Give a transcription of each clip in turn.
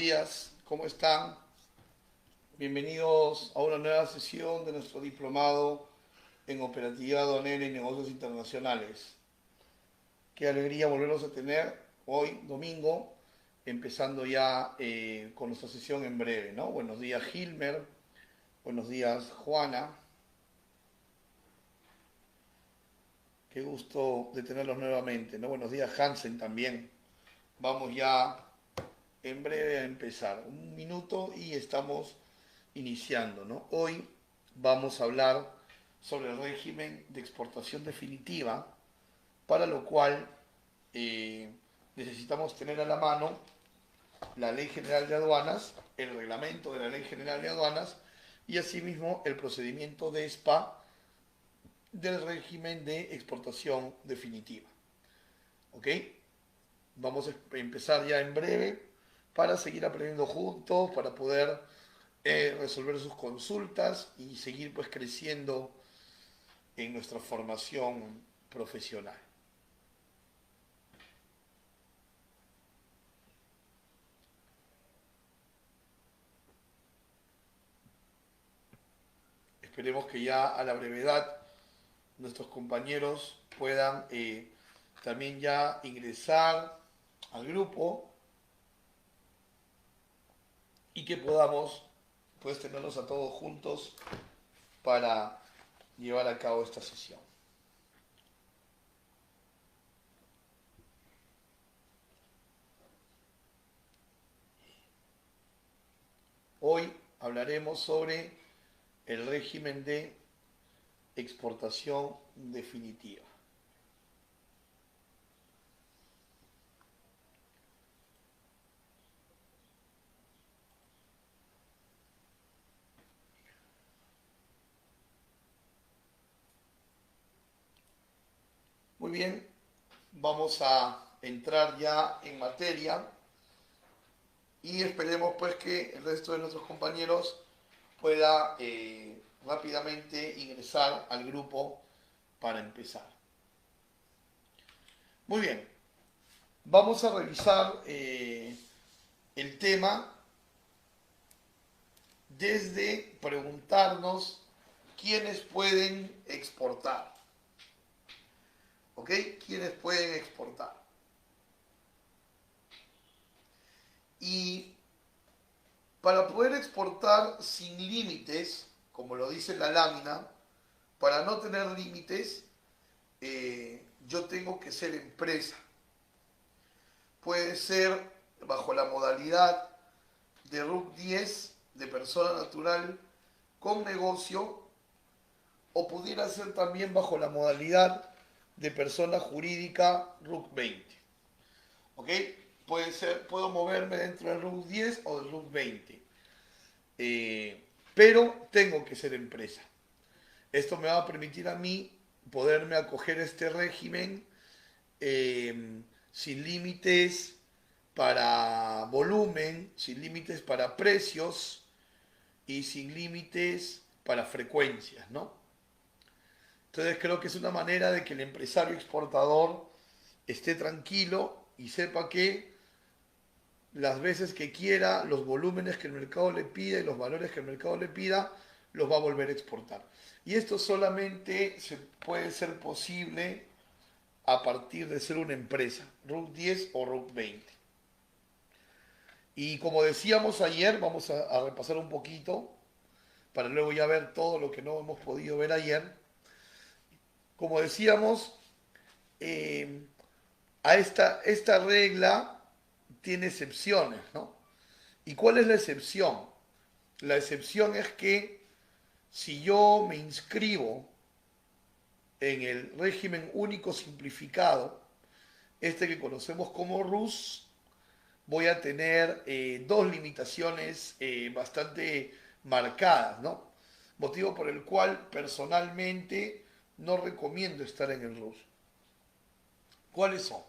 días, ¿cómo están? Bienvenidos a una nueva sesión de nuestro diplomado en Operatividad Aduanera y Negocios Internacionales. Qué alegría volverlos a tener hoy, domingo, empezando ya con nuestra sesión en breve, ¿no? Buenos días, Gilmer. Buenos días, Juana. Qué gusto de tenerlos nuevamente, ¿no? Buenos días, Hansen, también. Vamos ya en breve a empezar. Un minuto y estamos iniciando, ¿no? Hoy vamos a hablar sobre el régimen de exportación definitiva, para lo cual eh, necesitamos tener a la mano la Ley General de Aduanas, el reglamento de la Ley General de Aduanas y asimismo el procedimiento de SPA del régimen de exportación definitiva. ¿Ok? Vamos a empezar ya en breve para seguir aprendiendo juntos, para poder resolver sus consultas y seguir pues creciendo en nuestra formación profesional. Esperemos que ya a la brevedad nuestros compañeros puedan también ya ingresar al grupo y que podamos pues tenerlos a todos juntos para llevar a cabo esta sesión. Hoy hablaremos sobre el régimen de exportación definitiva. Muy bien, vamos a entrar ya en materia y esperemos pues que el resto de nuestros compañeros pueda rápidamente ingresar al grupo para empezar. Muy bien, vamos a revisar el tema desde preguntarnos quiénes pueden exportar. ¿Ok? ¿Quiénes pueden exportar? Y para poder exportar sin límites, como lo dice la lámina, para no tener límites, yo tengo que ser empresa. Puede ser bajo la modalidad de RUC 10 de persona natural con negocio o pudiera ser también bajo la modalidad de persona jurídica RUC 20. ¿Ok? Puede ser, puedo moverme dentro del RUC 10 o del RUC 20. Pero tengo que ser empresa. Esto me va a permitir a mí poderme acoger a este régimen sin límites para volumen, sin límites para precios y sin límites para frecuencias, ¿no? Entonces creo que es una manera de que el empresario exportador esté tranquilo y sepa que las veces que quiera, los volúmenes que el mercado le pida y los valores que el mercado le pida, los va a volver a exportar. Y esto solamente puede ser posible a partir de ser una empresa, RUC 10 o RUC 20. Y como decíamos ayer, vamos a repasar un poquito para luego ya ver todo lo que no hemos podido ver ayer. Como decíamos, eh, esta regla tiene excepciones, ¿no? ¿Y cuál es la excepción? La excepción es que si yo me inscribo en el régimen único simplificado, este que conocemos como RUS, voy a tener dos limitaciones bastante marcadas, ¿no? Motivo por el cual personalmente no recomiendo estar en el RUS. ¿Cuáles son?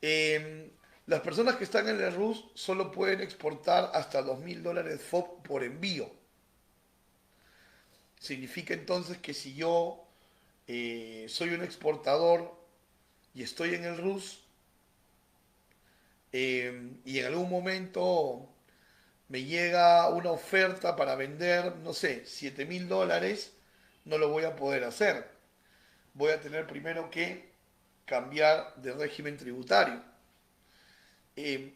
Eh, las personas que están en el RUS solo pueden exportar hasta $2.000 FOB por envío. Significa entonces que si yo soy un exportador y estoy en el RUS, y en algún momento me llega una oferta para vender, no sé, $7.000, no lo voy a poder hacer. Voy a tener primero que cambiar de régimen tributario.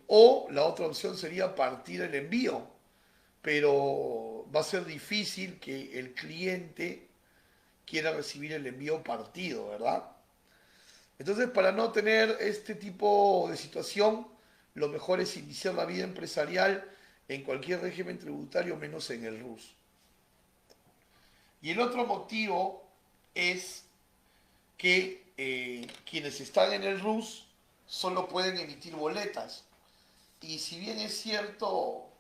O la otra opción sería partir el envío, pero va a ser difícil que el cliente quiera recibir el envío partido, ¿verdad? Entonces, para no tener este tipo de situación, lo mejor es iniciar la vida empresarial en cualquier régimen tributario menos en el RUS. Y el otro motivo es que quienes están en el RUS solo pueden emitir boletas. Y si bien es cierto,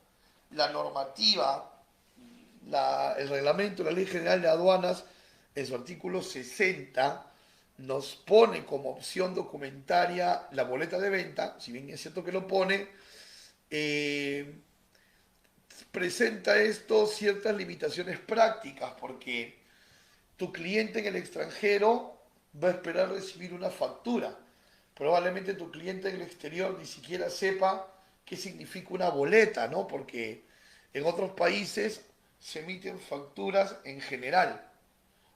la normativa, el reglamento, la ley general de aduanas, en su artículo 60, nos pone como opción documentaria la boleta de venta, si bien es cierto que lo pone, eh, presenta esto ciertas limitaciones prácticas, porque tu cliente en el extranjero va a esperar recibir una factura. Probablemente tu cliente en el exterior ni siquiera sepa qué significa una boleta, ¿no? Porque en otros países se emiten facturas en general.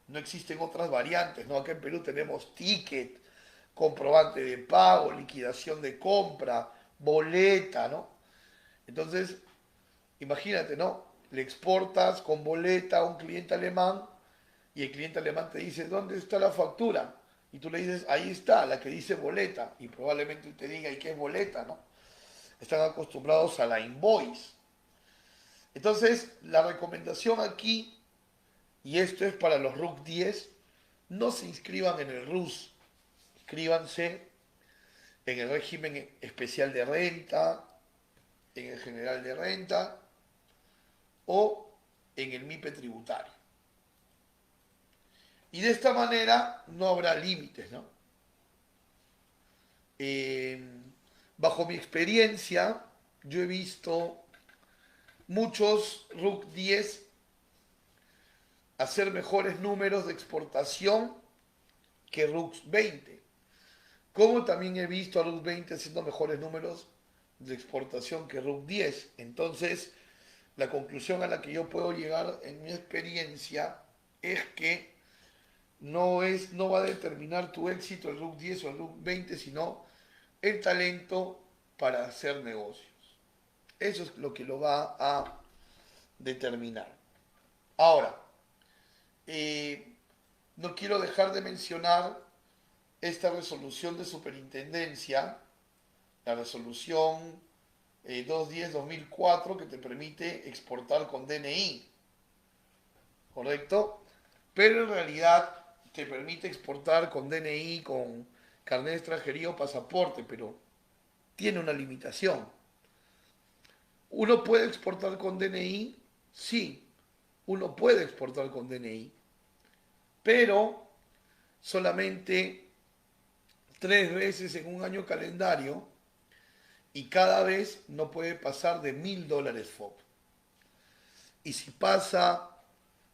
No existen otras variantes, ¿no? Acá en Perú tenemos ticket, comprobante de pago, liquidación de compra, boleta, ¿no? Entonces, imagínate, ¿no? Le exportas con boleta a un cliente alemán y el cliente alemán te dice, ¿dónde está la factura? Y tú le dices, ahí está, la que dice boleta. Y probablemente él te diga, ¿y qué es boleta, no? Están acostumbrados a la invoice. Entonces, la recomendación aquí, y esto es para los RUC 10, no se inscriban en el RUS, inscríbanse en el régimen especial de renta, en el general de renta o en el MIPE tributario. Y de esta manera no habrá límites, ¿no? Eh, Bajo mi experiencia, yo he visto muchos RUC 10 hacer mejores números de exportación que RUC 20. Como también he visto a RUC 20 haciendo mejores números de exportación que RUC 10. Entonces, la conclusión a la que yo puedo llegar en mi experiencia es que no va a determinar tu éxito el RUC 10 o el RUC 20, sino el talento para hacer negocios. Eso es lo que lo va a determinar. Ahora, eh, no quiero dejar de mencionar esta resolución de superintendencia, la resolución 210-2004, que te permite exportar con DNI, ¿correcto? Pero en realidad te permite exportar con DNI, con carnet de extranjería o pasaporte, pero tiene una limitación. ¿Uno puede exportar con DNI? Sí, uno puede exportar con DNI, pero solamente 3 veces en un año calendario y cada vez no puede pasar de $1.000 FOB. Y si pasa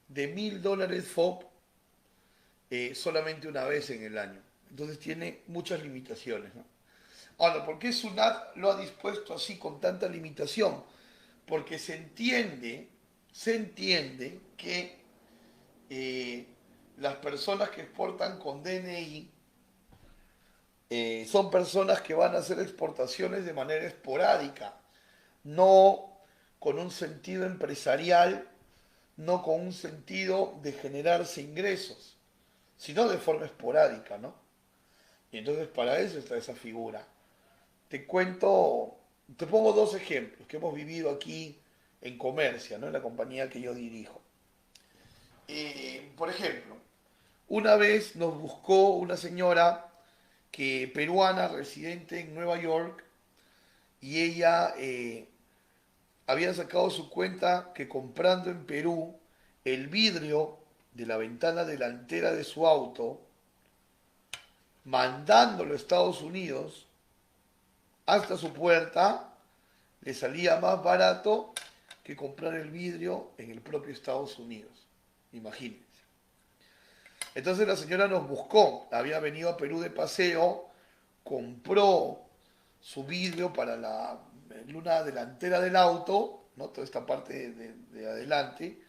de $1.000 FOB, solamente una vez en el año. Entonces tiene muchas limitaciones, ¿no? Ahora, ¿por qué SUNAT lo ha dispuesto así con tanta limitación? Porque se entiende que eh, las personas que exportan con DNI son personas que van a hacer exportaciones de manera esporádica, no con un sentido empresarial, no con un sentido de generarse ingresos, sino de forma esporádica, ¿no? Y entonces para eso está esa figura. Te cuento, te pongo dos ejemplos que hemos vivido aquí en Comercia, ¿no? En la compañía que yo dirijo. Por ejemplo, una vez nos buscó una señora peruana residente en Nueva York y ella había sacado su cuenta que comprando en Perú el vidrio de la ventana delantera de su auto, mandándolo a Estados Unidos hasta su puerta, le salía más barato que comprar el vidrio en el propio Estados Unidos. Imagínense. Entonces la señora nos buscó, había venido a Perú de paseo, compró su vidrio para la luna delantera del auto, ¿no? Toda esta parte de adelante,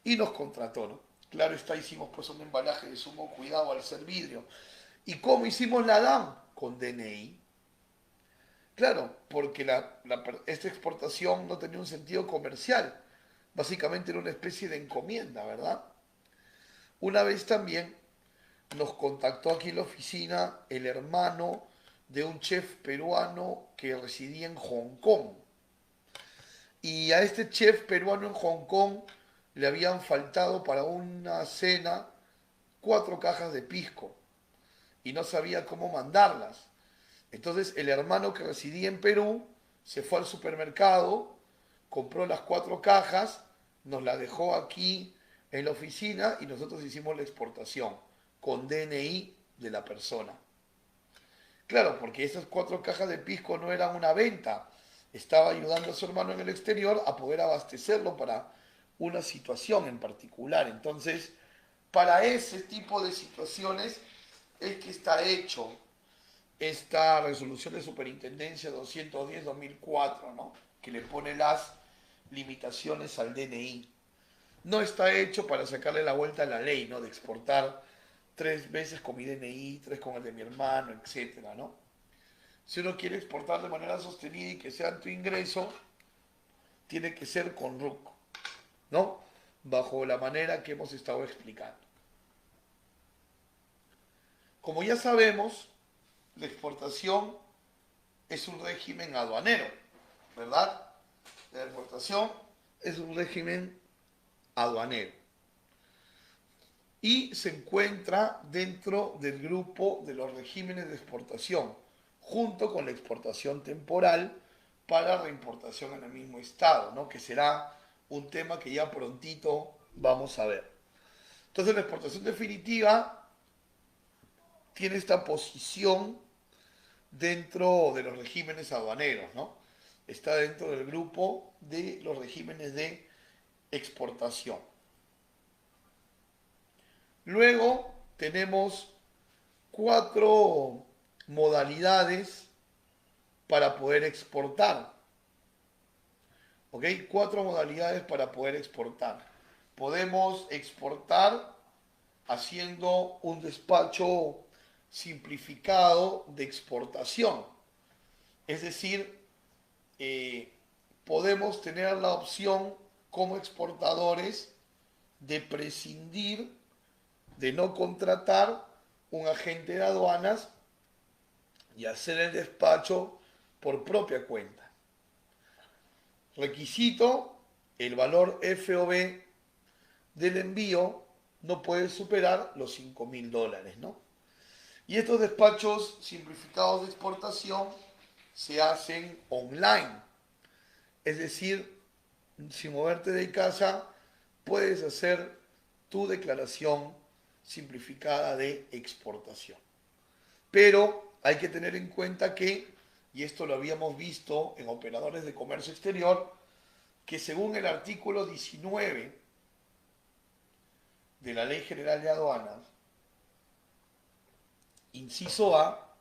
y nos contrató, ¿no? Claro está, hicimos pues un embalaje de sumo cuidado al ser vidrio. ¿Y cómo hicimos la DAM? Con DNI. Claro, porque esta exportación no tenía un sentido comercial. Básicamente era una especie de encomienda, ¿verdad? Una vez también nos contactó aquí en la oficina el hermano de un chef peruano que residía en Hong Kong. Y a este chef peruano en Hong Kong le habían faltado para una cena 4 cajas de pisco y no sabía cómo mandarlas. Entonces el hermano que residía en Perú se fue al supermercado, compró las 4 cajas, nos las dejó aquí en la oficina y nosotros hicimos la exportación con DNI de la persona. Claro, porque esas 4 cajas de pisco no eran una venta, estaba ayudando a su hermano en el exterior a poder abastecerlo para una situación en particular. Entonces, para ese tipo de situaciones es que está hecho esta resolución de superintendencia 210-2004, ¿no? Que le pone las limitaciones al DNI. No está hecho para sacarle la vuelta a la ley, ¿no? De exportar 3 veces con mi DNI, 3 con el de mi hermano, etcétera, ¿no? Si uno quiere exportar de manera sostenida y que sea tu ingreso, tiene que ser con RUC, ¿no? Bajo la manera que hemos estado explicando. Como ya sabemos, la exportación es un régimen aduanero, ¿verdad? La exportación es un régimen aduanero y se encuentra dentro del grupo de los regímenes de exportación, junto con la exportación temporal para reimportación en el mismo estado, ¿no? Que será un tema que ya prontito vamos a ver. Entonces la exportación definitiva tiene esta posición dentro de los regímenes aduaneros, ¿no? Está dentro del grupo de los regímenes de exportación. Luego tenemos 4 modalidades para poder exportar. ¿Ok? 4 modalidades para poder exportar. Podemos exportar haciendo un despacho simplificado de exportación. Es decir, podemos tener la opción como exportadores de prescindir, de no contratar un agente de aduanas y hacer el despacho por propia cuenta. Requisito, el valor FOB del envío no puede superar los $5.000, ¿no? Y estos despachos simplificados de exportación se hacen online. Es decir, sin moverte de casa, puedes hacer tu declaración simplificada de exportación. Pero hay que tener en cuenta que, y esto lo habíamos visto en operadores de comercio exterior, que según el artículo 19 de la Ley General de Aduanas, inciso A,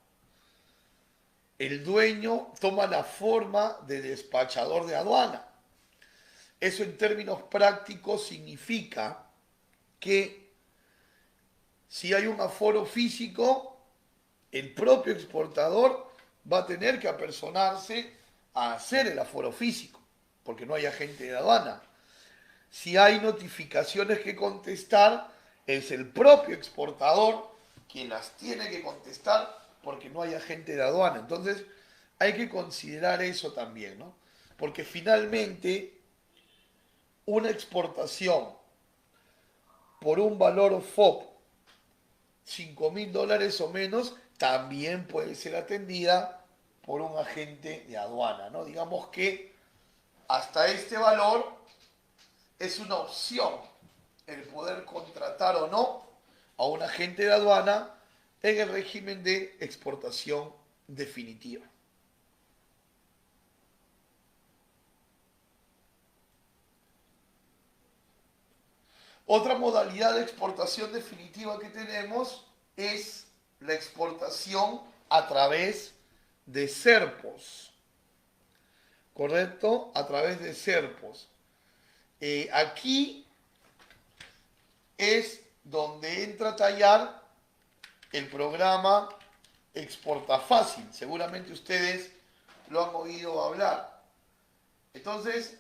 el dueño toma la forma de despachador de aduana. Eso en términos prácticos significa que si hay un aforo físico, el propio exportador va a tener que apersonarse a hacer el aforo físico, porque no hay agente de aduana. Si hay notificaciones que contestar, es el propio exportador quien las tiene que contestar porque no hay agente de aduana. Entonces, hay que considerar eso también, ¿no? Porque finalmente, una exportación por un valor FOB $5.000 o menos también puede ser atendida por un agente de aduana, ¿no? Digamos que hasta este valor es una opción el poder contratar o no a un agente de aduana en el régimen de exportación definitiva. Otra modalidad de exportación definitiva que tenemos es la exportación a través de Serpos, ¿correcto? A través de Serpos. Aquí es donde entra a tallar el programa Exporta Fácil. Seguramente ustedes lo han oído hablar. Entonces,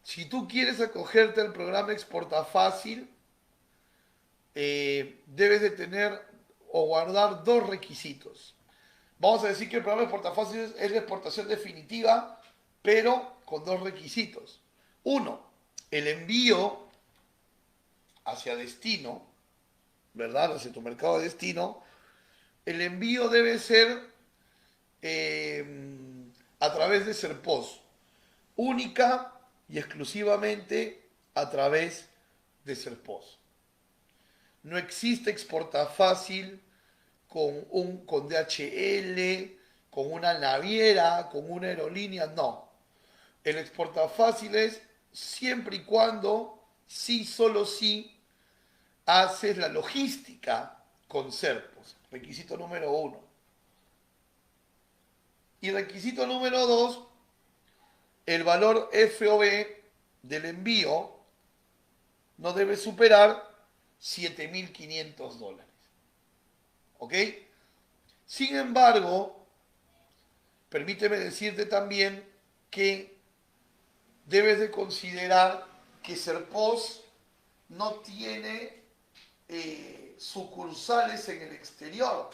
si tú quieres acogerte al programa Exporta Fácil, debes de tener o guardar dos requisitos. Vamos a decir que el programa Exporta Fácil es la exportación definitiva, pero con dos requisitos. Uno, el envío hacia destino, ¿verdad? Hacia tu mercado de destino. El envío debe ser a través de Serpos, única y exclusivamente a través de Serpos. No existe exporta fácil con DHL, con una naviera, con una aerolínea, no. El exporta fácil es siempre y cuando, sí, solo sí, haces la logística con Serpos. Requisito número uno. Y requisito número dos, el valor FOB del envío no debe superar $7.500. ¿Ok? Sin embargo, permíteme decirte también que debes de considerar que Serpos no tiene sucursales en el exterior.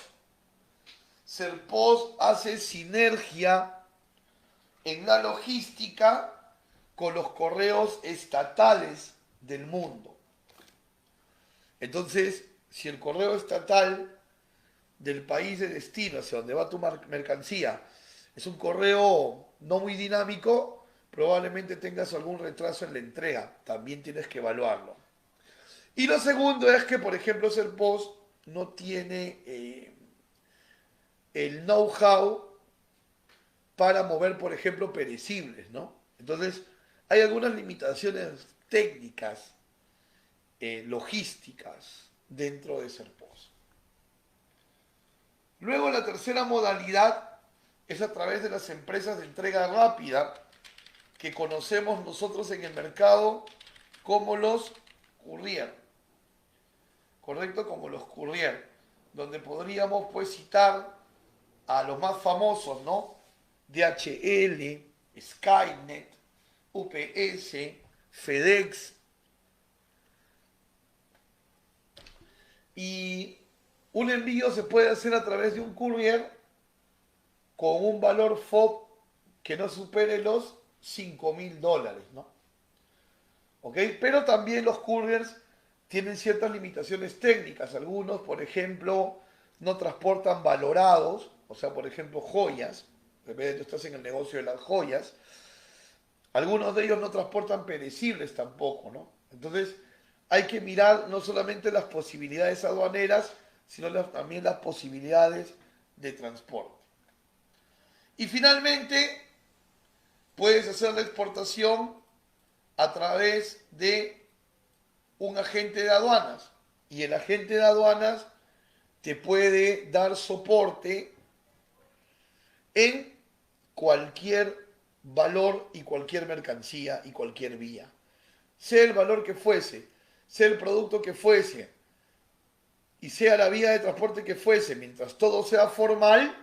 Serpos hace sinergia en la logística con los correos estatales del mundo. Entonces, si el correo estatal del país de destino, hacia donde va tu mercancía, es un correo no muy dinámico, probablemente tengas algún retraso en la entrega. También tienes que evaluarlo. Y lo segundo es que, por ejemplo, Serpos no tiene el know-how para mover, por ejemplo, perecibles, ¿no? Entonces, hay algunas limitaciones técnicas, logísticas, dentro de Serpos. Luego, la tercera modalidad es a través de las empresas de entrega rápida que conocemos nosotros en el mercado como los courier, ¿correcto? Como los courier, donde podríamos pues citar a los más famosos, ¿no? DHL, Skynet, UPS, FedEx. Y un envío se puede hacer a través de un courier con un valor FOB que no supere los $5.000, ¿no? ¿Ok? Pero también los couriers tienen ciertas limitaciones técnicas. Algunos, por ejemplo, no transportan valorados, o sea, por ejemplo, joyas. De vez tú estás en el negocio de las joyas. Algunos de ellos no transportan perecibles tampoco, ¿no? Entonces, hay que mirar no solamente las posibilidades aduaneras, sino también las posibilidades de transporte. Y finalmente, puedes hacer la exportación a través de un agente de aduanas. Y el agente de aduanas te puede dar soporte en cualquier valor y cualquier mercancía y cualquier vía. Sea el valor que fuese, sea el producto que fuese y sea la vía de transporte que fuese, mientras todo sea formal,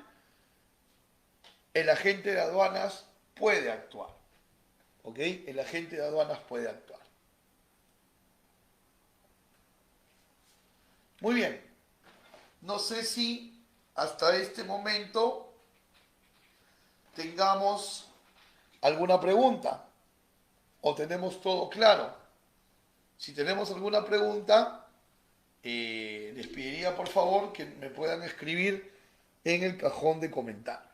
el agente de aduanas puede actuar. ¿Ok? El agente de aduanas puede actuar. Muy bien. No sé si hasta este momento tengamos alguna pregunta o tenemos todo claro. Si tenemos alguna pregunta, les pediría por favor que me puedan escribir en el cajón de comentarios.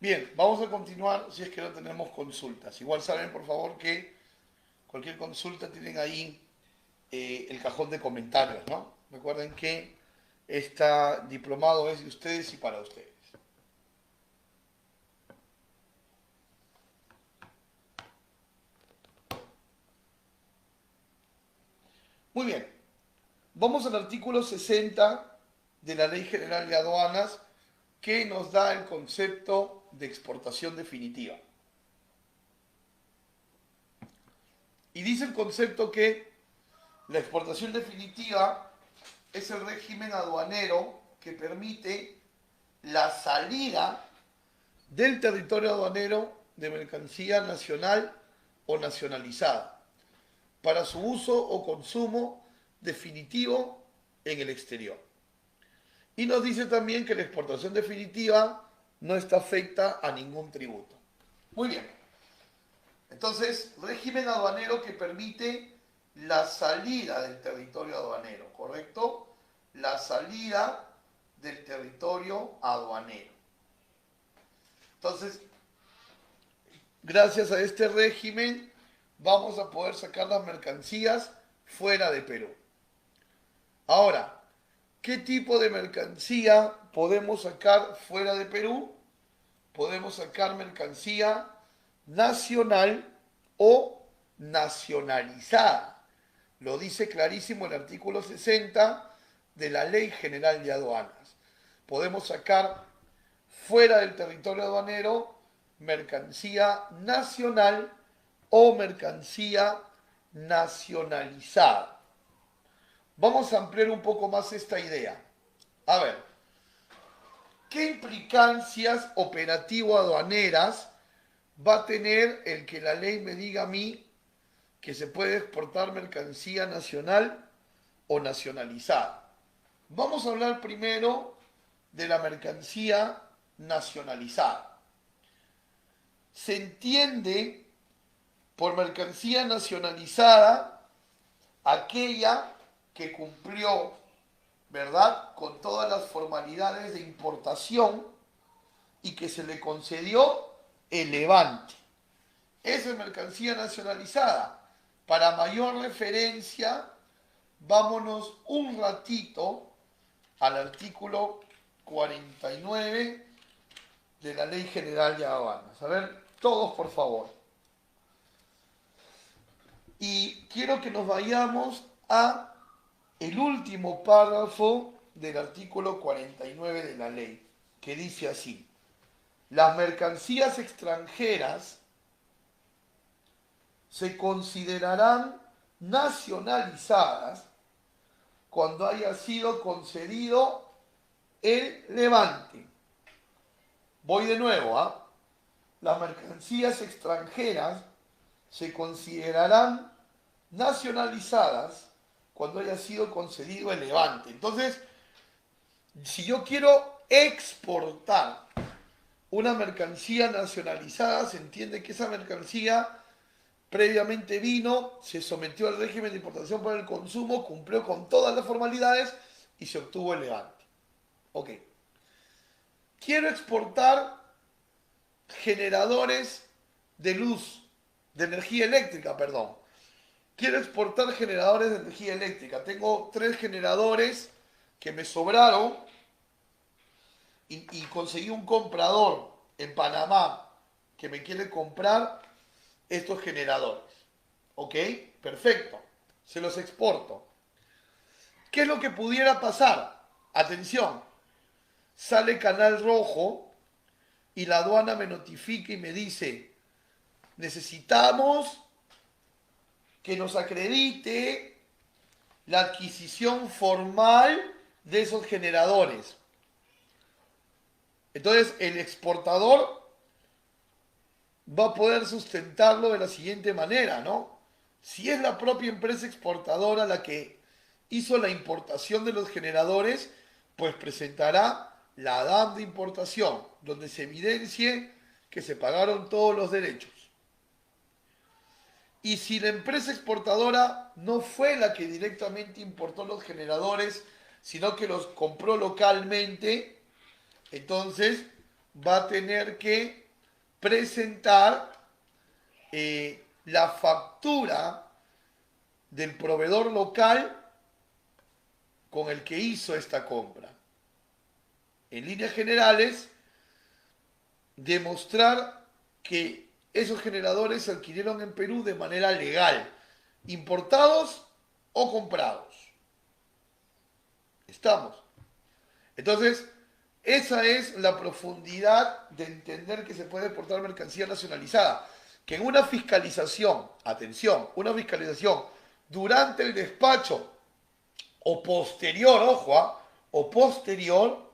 Bien, vamos a continuar si es que no tenemos consultas. Igual saben, por favor, que cualquier consulta tienen ahí el cajón de comentarios, ¿no? Recuerden que este diplomado es de ustedes y para ustedes. Muy bien, vamos al artículo 60 de la Ley General de Aduanas que nos da el concepto de exportación definitiva. Y dice el concepto que la exportación definitiva es el régimen aduanero que permite la salida del territorio aduanero de mercancía nacional o nacionalizada para su uso o consumo definitivo en el exterior. Y nos dice también que la exportación definitiva no está afecta a ningún tributo. Muy bien. Entonces, régimen aduanero que permite la salida del territorio aduanero, ¿correcto? La salida del territorio aduanero. Entonces, gracias a este régimen, vamos a poder sacar las mercancías fuera de Perú. Ahora, ¿qué tipo de mercancía podemos sacar fuera de Perú? Podemos sacar mercancía nacional o nacionalizada. Lo dice clarísimo el artículo 60 de la Ley General de Aduanas. Podemos sacar fuera del territorio aduanero mercancía nacional o mercancía nacionalizada. Vamos a ampliar un poco más esta idea. A ver, ¿qué implicancias operativo-aduaneras va a tener el que la ley me diga a mí que se puede exportar mercancía nacional o nacionalizada? Vamos a hablar primero de la mercancía nacionalizada. Se entiende por mercancía nacionalizada aquella que cumplió, ¿verdad?, con todas las formalidades de importación y que se le concedió el levante. Esa es mercancía nacionalizada. Para mayor referencia, vámonos un ratito al artículo 49 de la Ley General de Aduanas. A ver, todos por favor. Y quiero que nos vayamos a el último párrafo del artículo 49 de la ley, que dice así: las mercancías extranjeras se considerarán nacionalizadas cuando haya sido concedido el levante. Voy de nuevo, ¿ah? Las mercancías extranjeras se considerarán nacionalizadas cuando haya sido concedido el levante. Entonces, si yo quiero exportar una mercancía nacionalizada, se entiende que esa mercancía previamente vino, se sometió al régimen de importación para el consumo, cumplió con todas las formalidades y se obtuvo el levante. Ok. Quiero exportar generadores de luz, de energía eléctrica, perdón. Quiero exportar generadores de energía eléctrica. Tengo 3 generadores que me sobraron y conseguí un comprador en Panamá que me quiere comprar estos generadores. ¿Ok? Perfecto. Se los exporto. ¿Qué es lo que pudiera pasar? Atención. Sale Canal Rojo y la aduana me notifica y me dice: necesitamos que nos acredite la adquisición formal de esos generadores. Entonces el exportador va a poder sustentarlo de la siguiente manera, ¿no? Si es la propia empresa exportadora la que hizo la importación de los generadores, pues presentará la ADAM de importación, donde se evidencie que se pagaron todos los derechos. Y si la empresa exportadora no fue la que directamente importó los generadores, sino que los compró localmente, entonces va a tener que presentar la factura del proveedor local con el que hizo esta compra. En líneas generales, demostrar que esos generadores se adquirieron en Perú de manera legal, importados o comprados. ¿Estamos? Entonces, esa es la profundidad de entender que se puede exportar mercancía nacionalizada. Que en una fiscalización, atención, una fiscalización durante el despacho o posterior, ojo, o posterior,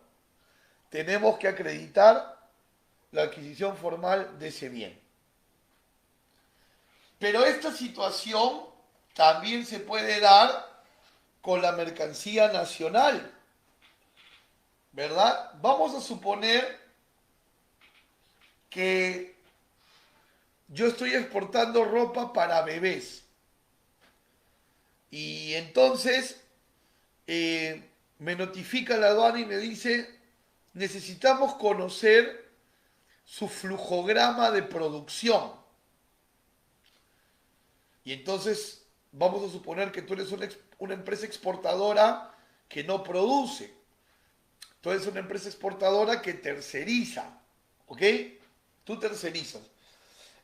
tenemos que acreditar la adquisición formal de ese bien. Pero esta situación también se puede dar con la mercancía nacional, ¿verdad? Vamos a suponer que yo estoy exportando ropa para bebés y entonces me notifica la aduana y me dice, necesitamos conocer su flujograma de producción. Y entonces vamos a suponer que tú eres una empresa exportadora que no produce. Tú eres una empresa exportadora que terceriza. ¿Ok? Tú tercerizas.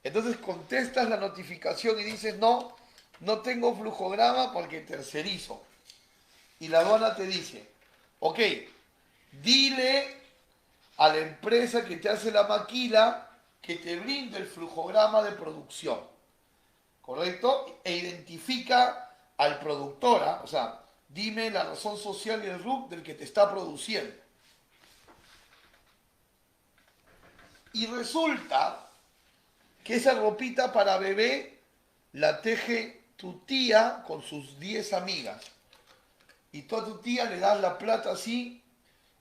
Entonces contestas la notificación y dices, no, no tengo flujograma porque tercerizo. Y la aduana te dice, ok, dile a la empresa que te hace la maquila que te brinde el flujograma de producción, ¿correcto? E identifica al productor, ¿ah? O sea, dime la razón social y el RUC del que te está produciendo. Y resulta que esa ropita para bebé la teje tu tía con sus 10 amigas. Y tú a tu tía le das la plata así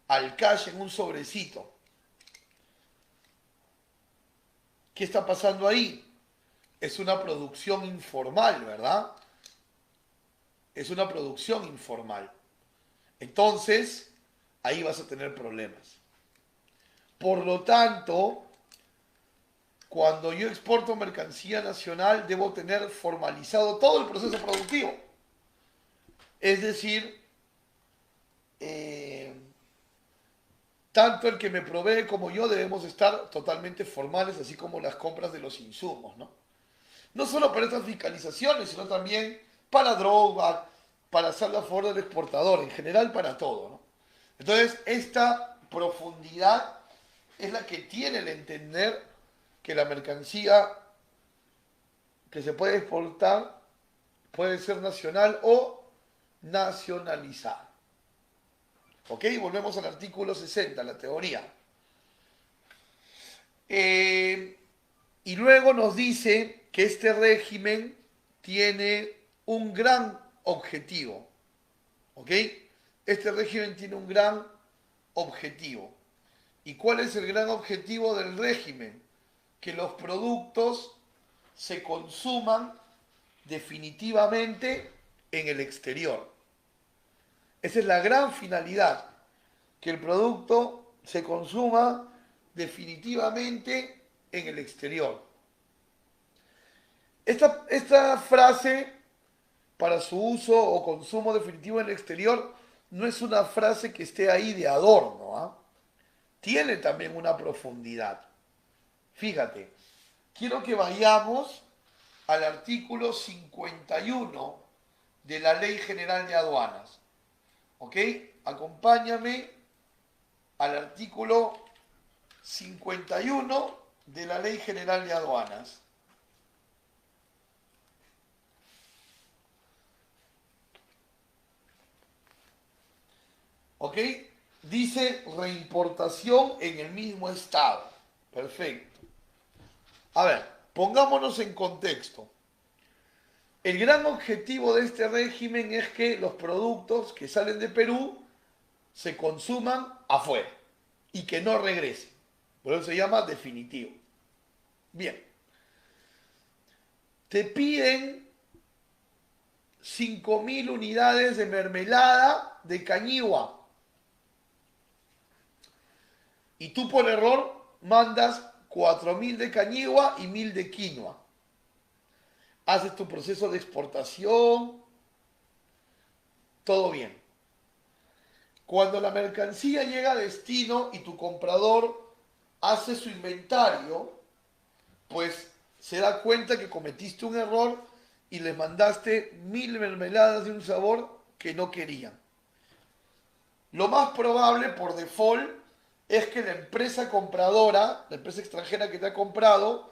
al cash en un sobrecito. ¿Qué está pasando ahí? Es una producción informal, ¿verdad? Es una producción informal. Entonces, ahí vas a tener problemas. Por lo tanto, cuando yo exporto mercancía nacional, debo tener formalizado todo el proceso productivo. Es decir, tanto el que me provee como yo debemos estar totalmente formales, así como las compras de los insumos, ¿no? No solo para estas fiscalizaciones, sino también para droga, para hacerlo a favor del exportador, en general para todo, ¿no? Entonces, esta profundidad es la que tiene el entender que la mercancía que se puede exportar puede ser nacional o nacionalizada. ¿Ok? Volvemos al artículo 60, la teoría. Y luego nos dice que este régimen tiene un gran objetivo. ¿Ok? Este régimen tiene un gran objetivo. ¿Y cuál es el gran objetivo del régimen? Que los productos se consuman definitivamente en el exterior. Esa es la gran finalidad, que el producto se consuma definitivamente en el exterior. Esta frase, para su uso o consumo definitivo en el exterior, no es una frase que esté ahí de adorno, ¿ah? Tiene también una profundidad. Fíjate, quiero que vayamos al artículo 51 de la Ley General de Aduanas. ¿Ok? Acompáñame al artículo 51 de la Ley General de Aduanas. ¿Ok? Dice reimportación en el mismo estado. Perfecto. A ver, pongámonos en contexto. El gran objetivo de este régimen es que los productos que salen de Perú se consuman afuera y que no regresen. Por eso se llama definitivo. Bien. Te piden 5.000 unidades de mermelada de cañigua. Y tú por error mandas 4.000 de cañigua y 1.000 de quinoa. Haces tu proceso de exportación, todo bien. Cuando la mercancía llega a destino y tu comprador hace su inventario, pues se da cuenta que cometiste un error y le mandaste 1.000 mermeladas de un sabor que no querían. Lo más probable, por default, es que la empresa compradora, la empresa extranjera que te ha comprado,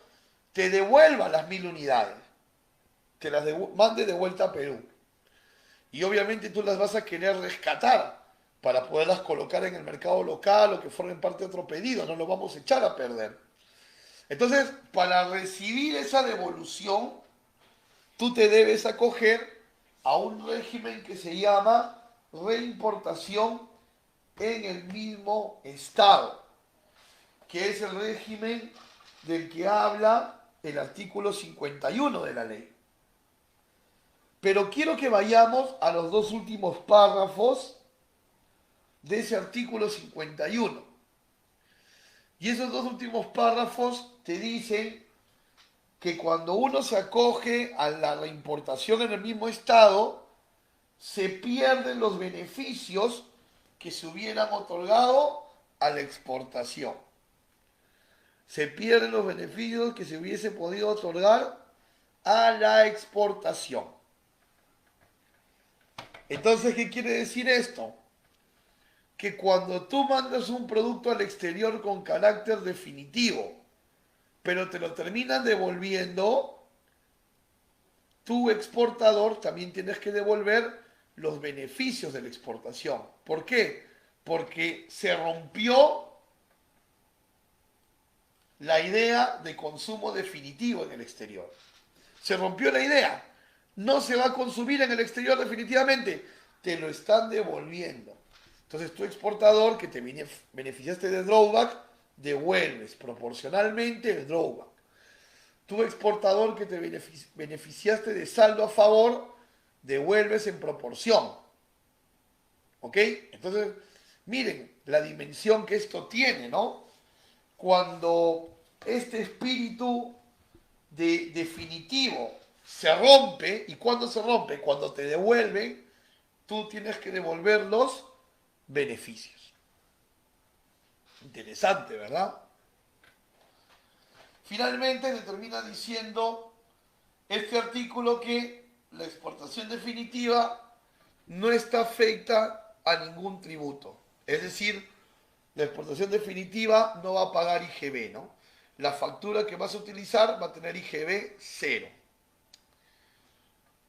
te devuelva las 1.000 unidades, te las mande de vuelta a Perú. Y obviamente tú las vas a querer rescatar para poderlas colocar en el mercado local o que formen parte de otro pedido, no lo vamos a echar a perder. Entonces, para recibir esa devolución, tú te debes acoger a un régimen que se llama reimportación en el mismo estado, que es el régimen del que habla el artículo 51 de la ley. Pero quiero que vayamos a los dos últimos párrafos de ese artículo 51. Y esos dos últimos párrafos te dicen que cuando uno se acoge a la reimportación en el mismo estado, se pierden los beneficios que se hubieran otorgado a la exportación. Se pierden los beneficios que se hubiese podido otorgar a la exportación. Entonces, ¿qué quiere decir esto? Que cuando tú mandas un producto al exterior con carácter definitivo, pero te lo terminan devolviendo, tu exportador también tienes que devolver los beneficios de la exportación. ¿Por qué? Porque se rompió la idea de consumo definitivo en el exterior. Se rompió la idea. No se va a consumir en el exterior definitivamente. Te lo están devolviendo. Entonces tu exportador que te beneficiaste de drawback, devuelves proporcionalmente el drawback. Tu exportador que te beneficiaste de saldo a favor, devuelves en proporción. ¿Ok? Entonces, miren la dimensión que esto tiene, ¿no? Cuando este espíritu de definitivo se rompe, ¿y cuándo se rompe? Cuando te devuelven, tú tienes que devolver los beneficios. Interesante, ¿verdad? Finalmente se termina diciendo este artículo que la exportación definitiva no está afecta a ningún tributo. Es decir, la exportación definitiva no va a pagar IGB, ¿no? La factura que vas a utilizar va a tener IGB cero.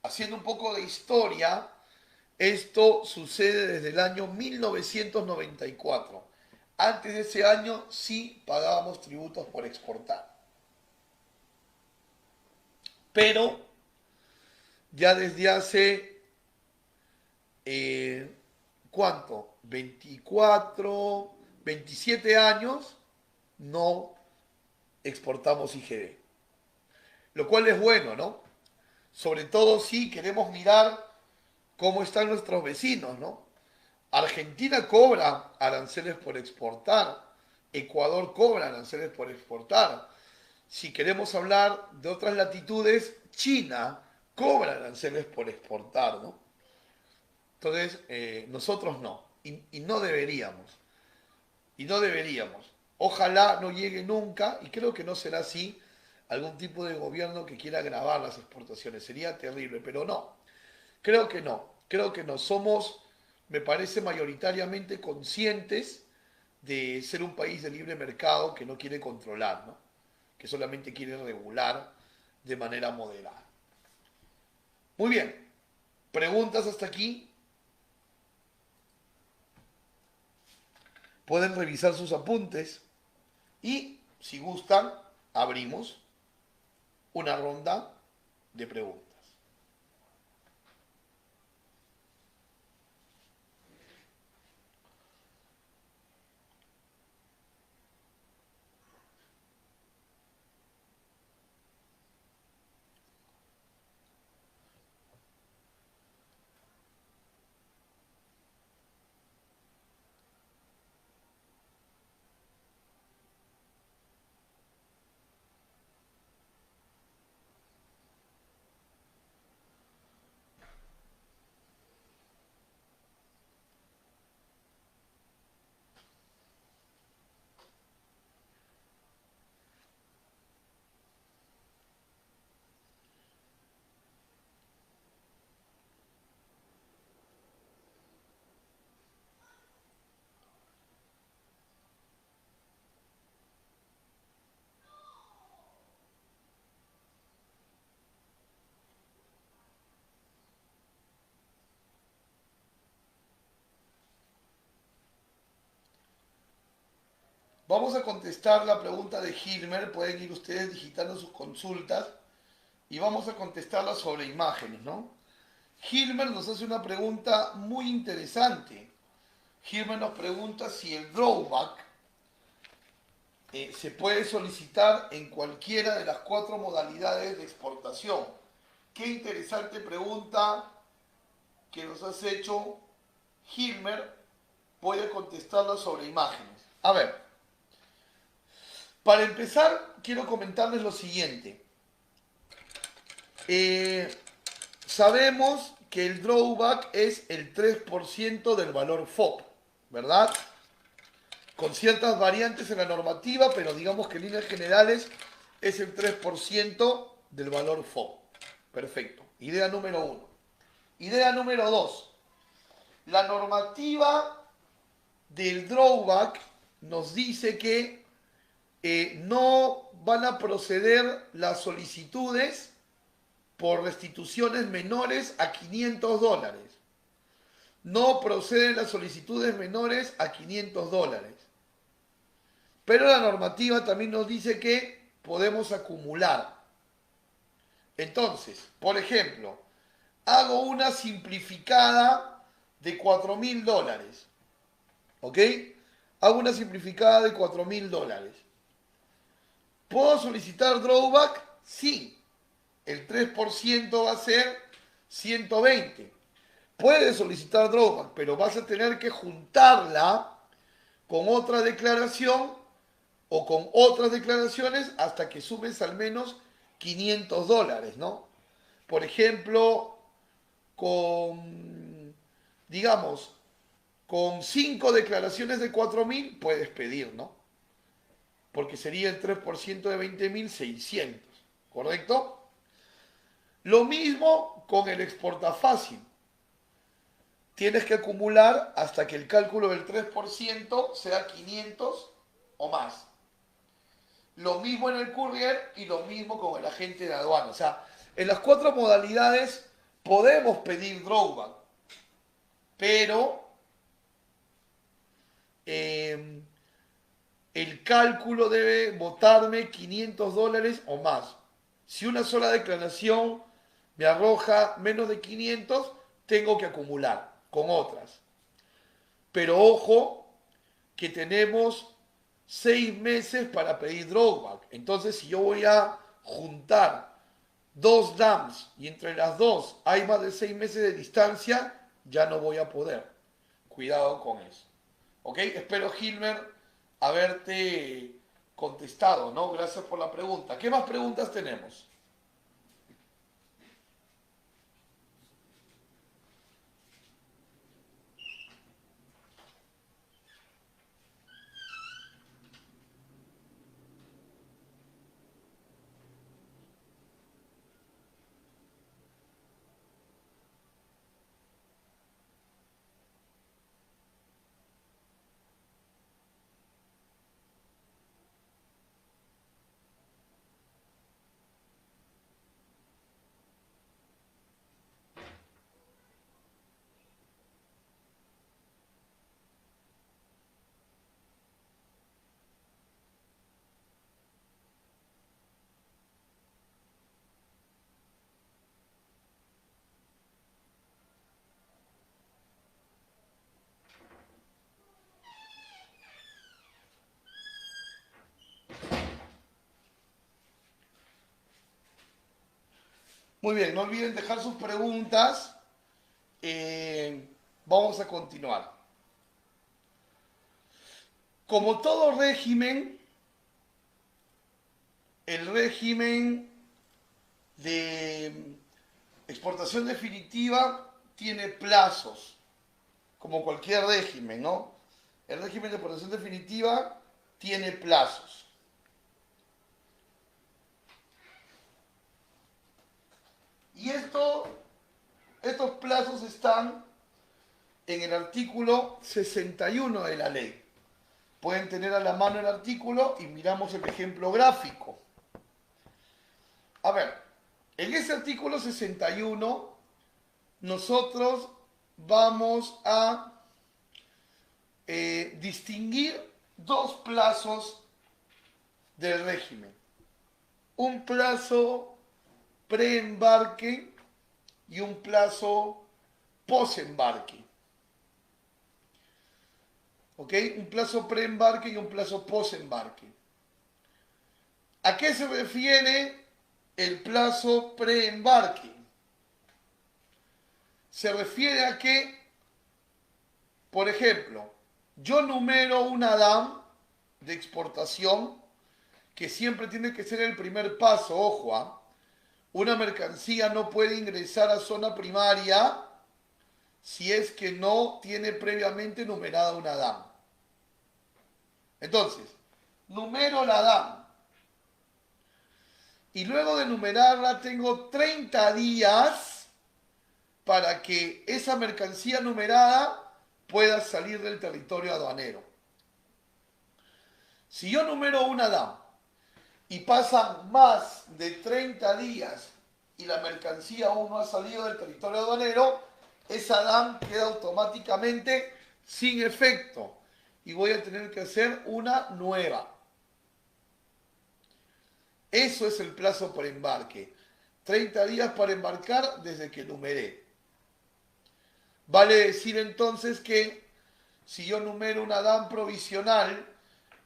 Haciendo un poco de historia, esto sucede desde el año 1994. Antes de ese año sí pagábamos tributos por exportar. Pero ya desde hace, ¿cuánto? 24, 27 años no exportamos IGB. Lo cual es bueno, ¿no? Sobre todo si queremos mirar cómo están nuestros vecinos, ¿no? Argentina cobra aranceles por exportar, Ecuador cobra aranceles por exportar. Si queremos hablar de otras latitudes, China cobra aranceles por exportar, ¿no? Entonces, nosotros no, y no deberíamos, y no deberíamos. Ojalá no llegue nunca, y creo que no será así, algún tipo de gobierno que quiera grabar las exportaciones. Sería terrible, pero no. Creo que no. Creo que no. Somos, me parece, mayoritariamente conscientes de ser un país de libre mercado que no quiere controlar, ¿no? Que solamente quiere regular de manera moderada. Muy bien. ¿Preguntas hasta aquí? Pueden revisar sus apuntes y, si gustan, abrimos una ronda de preguntas. Vamos a contestar la pregunta de Hilmer. Pueden ir ustedes digitando sus consultas y vamos a contestarla sobre imágenes, ¿no? Hilmer nos hace una pregunta muy interesante. Hilmer nos pregunta si el drawback se puede solicitar en cualquiera de las 4 modalidades de exportación. Qué interesante pregunta que nos has hecho, Hilmer. Voy a contestarla sobre imágenes. A ver, para empezar, quiero comentarles lo siguiente. Sabemos que el drawback es el 3% del valor FOB, ¿verdad? Con ciertas variantes en la normativa, pero digamos que en líneas generales es el 3% del valor FOB. Perfecto. Idea número 1. Idea número 2. La normativa del drawback nos dice que no van a proceder las solicitudes por restituciones menores a $500. No proceden las solicitudes menores a $500. Pero la normativa también nos dice que podemos acumular. Entonces, por ejemplo, hago una simplificada de $4.000. ¿Ok? Hago una simplificada de $4.000. ¿Puedo solicitar drawback? Sí. El 3% va a ser 120. Puedes solicitar drawback, pero vas a tener que juntarla con otra declaración o con otras declaraciones hasta que sumes al menos $500, ¿no? Por ejemplo, digamos, con 5 declaraciones de 4.000 puedes pedir, ¿no? Porque sería el 3% de 20.600, ¿correcto? Lo mismo con el exporta fácil. Tienes que acumular hasta que el cálculo del 3% sea 500 o más. Lo mismo en el courier y lo mismo con el agente de aduana. O sea, en las 4 modalidades podemos pedir drawback, pero el cálculo debe botarme $500 o más. Si una sola declaración me arroja menos de 500, tengo que acumular con otras. Pero ojo que tenemos 6 meses para pedir drawback. Entonces, si yo voy a juntar 2 DAMs y entre las dos hay más de 6 meses de distancia, ya no voy a poder. Cuidado con eso. ¿Ok? Espero, Hilmer, haberte contestado, ¿no? Gracias por la pregunta. ¿Qué más preguntas tenemos? Muy bien, no olviden dejar sus preguntas. Vamos a continuar. Como todo régimen, el régimen de exportación definitiva tiene plazos, como cualquier régimen, ¿no? El régimen de exportación definitiva tiene plazos. Y estos plazos están en el artículo 61 de la ley. Pueden tener a la mano el artículo y miramos el ejemplo gráfico. A ver, en ese artículo 61 nosotros vamos a distinguir dos plazos del régimen. Un plazo preembarque y un plazo posembarque. ¿Ok? Un plazo preembarque y un plazo posembarque. ¿A qué se refiere el plazo preembarque? Se refiere a que, por ejemplo, yo numero una DAM de exportación que siempre tiene que ser el primer paso, ojo, una mercancía no puede ingresar a zona primaria si es que no tiene previamente numerada una DAM. Entonces, numero la DAM y luego de numerarla tengo 30 días para que esa mercancía numerada pueda salir del territorio aduanero. Si yo numero una DAM y pasan más de 30 días y la mercancía aún no ha salido del territorio aduanero, esa DAM queda automáticamente sin efecto y voy a tener que hacer una nueva. Eso es el plazo para embarque. 30 días para embarcar desde que numeré. Vale decir entonces que si yo numero una DAM provisional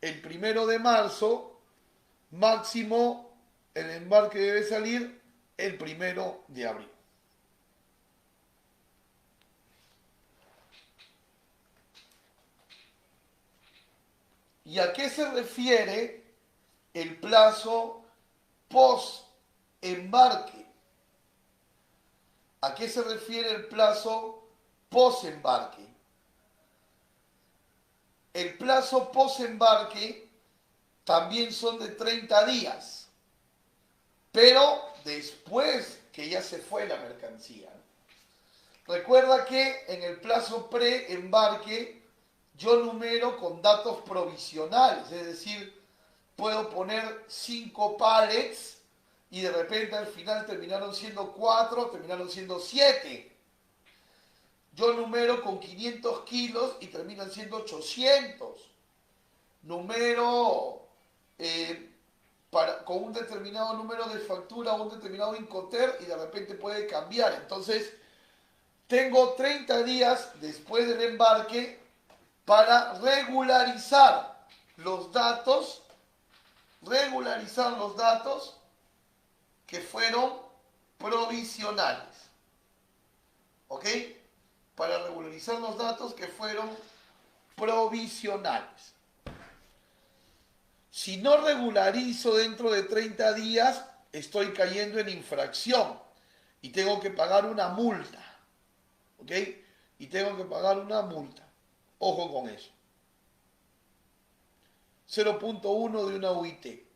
el 1 de marzo, máximo el embarque debe salir el 1 de abril. ¿Y a qué se refiere el plazo post-embarque? ¿A qué se refiere el plazo post-embarque? El plazo post-embarque también son de 30 días, pero después que ya se fue la mercancía. Recuerda que en el plazo pre-embarque yo numero con datos provisionales, es decir, puedo poner 5 pallets y de repente al final terminaron siendo 4, terminaron siendo 7. Yo numero con 500 kilos y terminan siendo 800. Numero con un determinado número de factura o un determinado Incoterm y de repente puede cambiar. Entonces, tengo 30 días después del embarque para regularizar los datos que fueron provisionales. ¿Ok? Para regularizar los datos que fueron provisionales. Si no regularizo dentro de 30 días, estoy cayendo en infracción y tengo que pagar una multa. ¿Ok? Y tengo que pagar una multa. Ojo con eso. 0.1 de una UIT.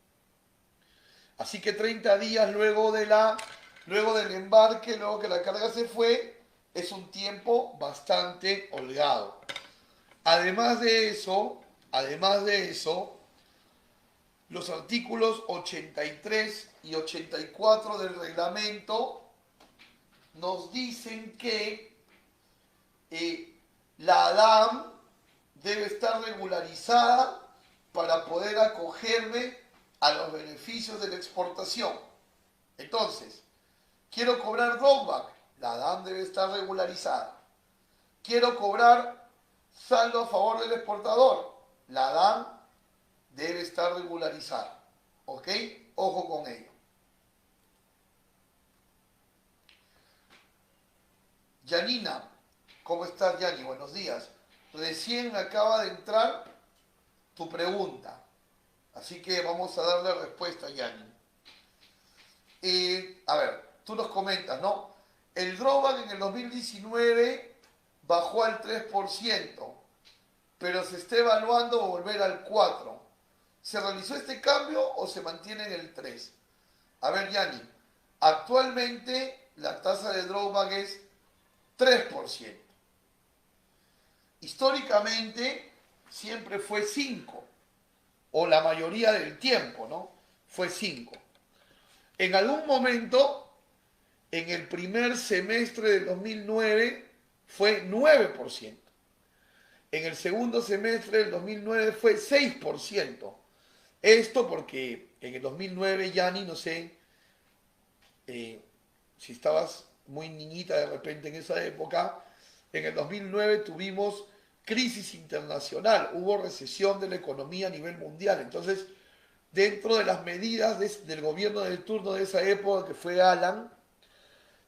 Así que 30 días luego del embarque, luego que la carga se fue, es un tiempo bastante holgado. Además de eso, los artículos 83 y 84 del reglamento nos dicen que la DAM debe estar regularizada para poder acogerme a los beneficios de la exportación. Entonces, quiero cobrar drawback, la DAM debe estar regularizada. Quiero cobrar saldo a favor del exportador, la DAM debe estar regularizada. ¿Ok? Ojo con ello. Yanina, ¿cómo estás, Yani? Buenos días. Recién acaba de entrar tu pregunta. Así que vamos a darle respuesta, Yani. A ver, tú nos comentas, ¿no? El drawback en el 2019 bajó al 3%, pero se está evaluando volver al 4%. ¿Se realizó este cambio o se mantiene en el 3%? A ver, Yani, actualmente la tasa de drawback es 3%. Históricamente siempre fue 5%, o la mayoría del tiempo, ¿no? Fue 5%. En algún momento, en el primer semestre del 2009, fue 9%. En el segundo semestre del 2009 fue 6%. Esto porque en el 2009, Yanni, no sé si estabas muy niñita de repente en esa época, en el 2009 tuvimos crisis internacional, hubo recesión de la economía a nivel mundial. Entonces, dentro de las medidas del gobierno del turno de esa época, que fue Alan,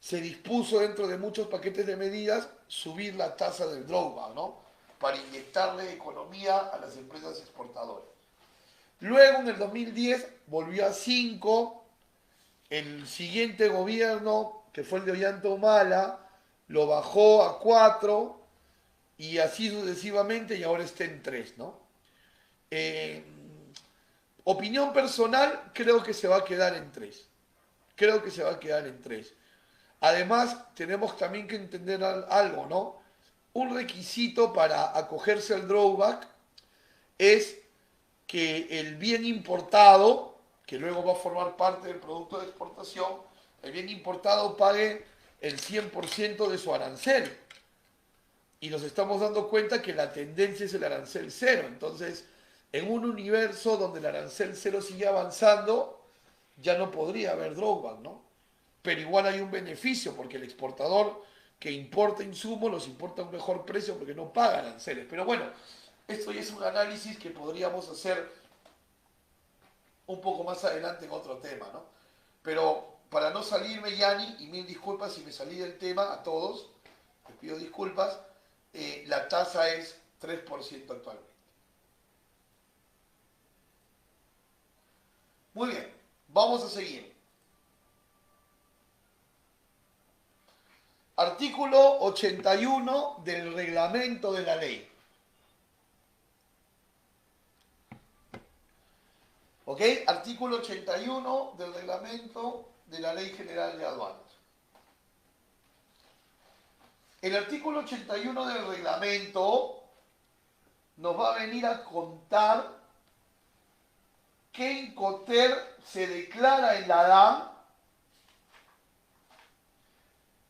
se dispuso dentro de muchos paquetes de medidas subir la tasa del drawback, ¿no? Para inyectarle economía a las empresas exportadoras. Luego, en el 2010, volvió a 5. El siguiente gobierno, que fue el de Ollanta Humala, lo bajó a 4 y así sucesivamente y ahora está en 3, ¿no? Eh, Opinión personal, creo que se va a quedar en 3. Creo que se va a quedar en 3. Además, tenemos también que entender algo, ¿no? Un requisito para acogerse al drawback es que el bien importado, que luego va a formar parte del producto de exportación, el bien importado pague el 100% de su arancel. Y nos estamos dando cuenta que la tendencia es el arancel cero. Entonces, en un universo donde el arancel cero sigue avanzando, ya no podría haber drawback, ¿no? Pero igual hay un beneficio porque el exportador que importa insumos los importa a un mejor precio porque no paga aranceles. Pero bueno, esto ya es un análisis que podríamos hacer un poco más adelante en otro tema, ¿no? Pero para no salirme, Yanni, y mil disculpas si me salí del tema, a todos, les pido disculpas, la tasa es 3% actualmente. Muy bien, vamos a seguir. Artículo 81 del reglamento de la ley. ¿Ok? Artículo 81 del reglamento de la Ley General de Aduanas. El artículo 81 del reglamento nos va a venir a contar qué Incoterm se declara en la DAM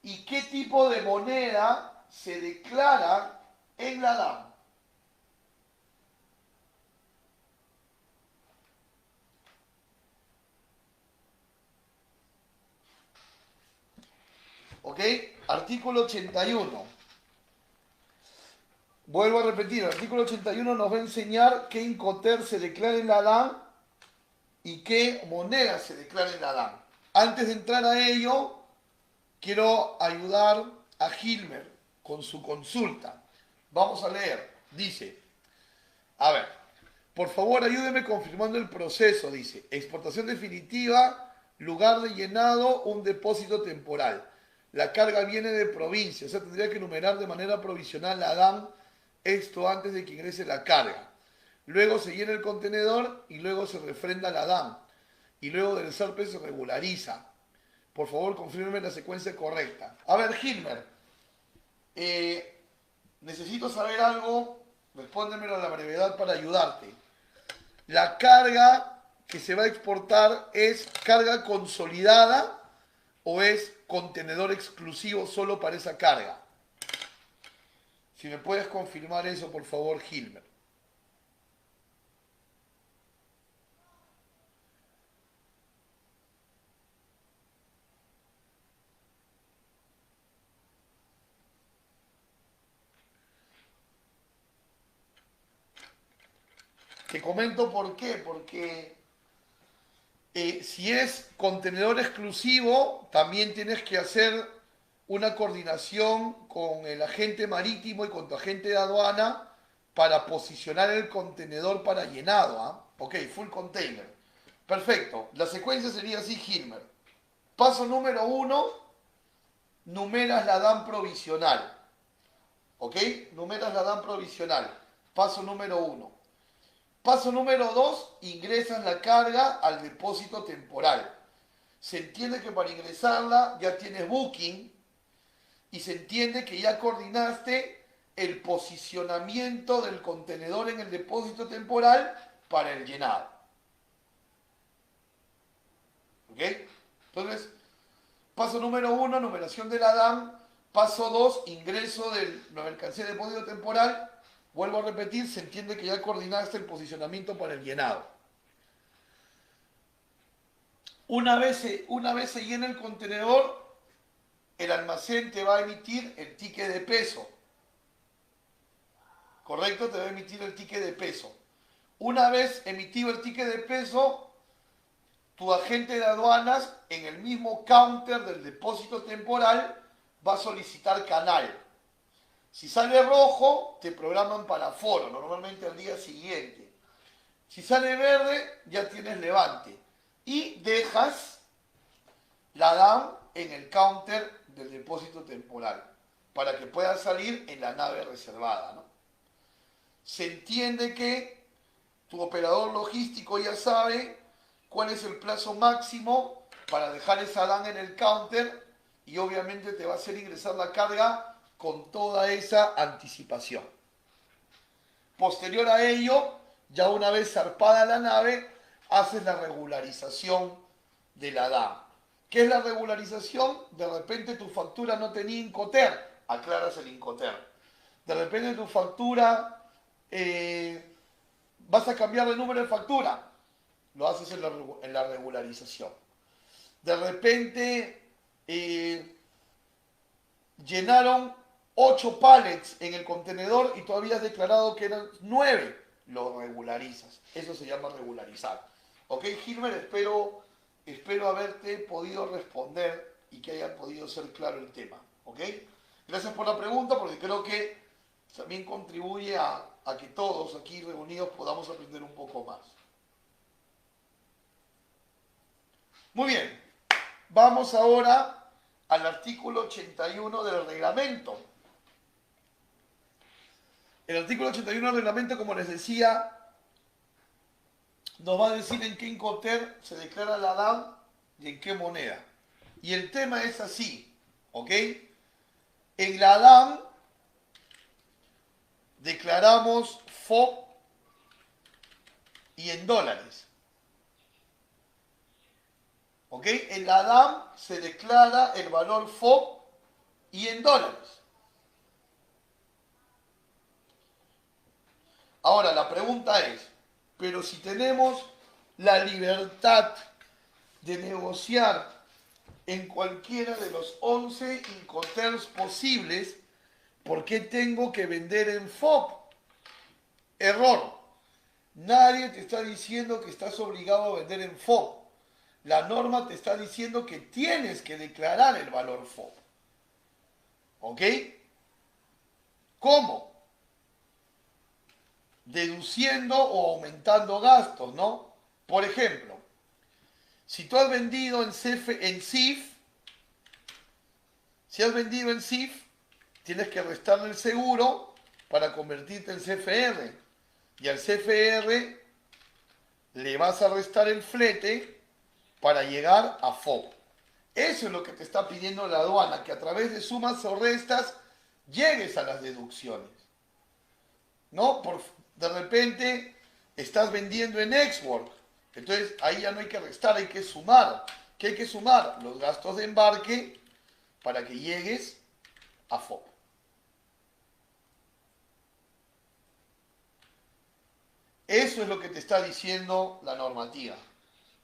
y qué tipo de moneda se declara en la DAM. ¿Ok? Artículo 81. Vuelvo a repetir, el artículo 81 nos va a enseñar qué Incoterm se declara en la DAM y qué moneda se declara en la DAM. Antes de entrar a ello, quiero ayudar a Gilmer con su consulta. Vamos a leer. Dice, a ver, por favor ayúdeme confirmando el proceso. Dice, exportación definitiva, lugar de llenado, un depósito temporal. La carga viene de provincia, o sea, tendría que enumerar de manera provisional la DAM, esto antes de que ingrese la carga. Luego se llena el contenedor y luego se refrenda la DAM. Y luego del SARPE se regulariza. Por favor, confírmeme la secuencia correcta. A ver, Gilmer, necesito saber algo, respóndemelo a la brevedad para ayudarte. ¿La carga que se va a exportar es carga consolidada o es contenedor exclusivo solo para esa carga? Si me puedes confirmar eso, por favor, Gilmer. Te comento por qué, porque si es contenedor exclusivo, también tienes que hacer una coordinación con el agente marítimo y con tu agente de aduana para posicionar el contenedor para llenado. ¿Ah? Ok, full container. Perfecto. La secuencia sería así, Gilmer. Paso número 1, numeras la DAM provisional. ¿Ok? Numeras la DAM provisional. Paso número 1. Paso número 2, ingresas la carga al depósito temporal. Se entiende que para ingresarla ya tienes booking y se entiende que ya coordinaste el posicionamiento del contenedor en el depósito temporal para el llenado. ¿Ok? Entonces, paso número 1, numeración de la DAM. Paso 2, ingreso de la mercancía de depósito temporal. Vuelvo a repetir, se entiende que ya coordinaste el posicionamiento para el llenado. Una vez se llena el contenedor, el almacén te va a emitir el ticket de peso. ¿Correcto? Te va a emitir el ticket de peso. Una vez emitido el ticket de peso, tu agente de aduanas en el mismo counter del depósito temporal va a solicitar canal. Si sale rojo, te programan para foro, normalmente al día siguiente. Si sale verde, ya tienes levante. Y dejas la DAM en el counter del depósito temporal para que pueda salir en la nave reservada, ¿no? Se entiende que tu operador logístico ya sabe cuál es el plazo máximo para dejar esa DAM en el counter y obviamente te va a hacer ingresar la carga con toda esa anticipación. Posterior a ello, ya una vez zarpada la nave, haces la regularización de la DAM. ¿Qué es la regularización? De repente tu factura no tenía Incoterm, aclaras el Incoterm. De repente tu factura, vas a cambiar de número de factura, lo haces en la regularización. De repente llenaron 8 pallets en el contenedor y tú habías declarado que eran 9, lo regularizas. Eso se llama regularizar. Ok, Gilmer, espero haberte podido responder y que haya podido ser claro el tema. Ok, gracias por la pregunta porque creo que también contribuye a que todos aquí reunidos podamos aprender un poco más. Muy bien, vamos ahora al artículo 81 del reglamento. El artículo 81 del reglamento, como les decía, nos va a decir en qué Incoterm se declara la DAM y en qué moneda. Y el tema es así, ¿ok? En la DAM declaramos FOB y en dólares. ¿Ok? En la DAM se declara el valor FOB y en dólares. Ahora, la pregunta es, pero si tenemos la libertad de negociar en cualquiera de los 11 Incoterms posibles, ¿por qué tengo que vender en FOB? Error. Nadie te está diciendo que estás obligado a vender en FOB. La norma te está diciendo que tienes que declarar el valor FOB. ¿Ok? ¿Cómo? Deduciendo o aumentando gastos, ¿no? Por ejemplo, si tú has vendido en CIF, si has vendido en CIF, tienes que restarle el seguro para convertirte en CFR. Y al CFR le vas a restar el flete para llegar a FOB. Eso es lo que te está pidiendo la aduana, que a través de sumas o restas llegues a las deducciones. ¿No? De repente estás vendiendo en Export, entonces ahí ya no hay que restar, hay que sumar. ¿Qué hay que sumar? Los gastos de embarque para que llegues a FOB. Eso es lo que te está diciendo la normativa.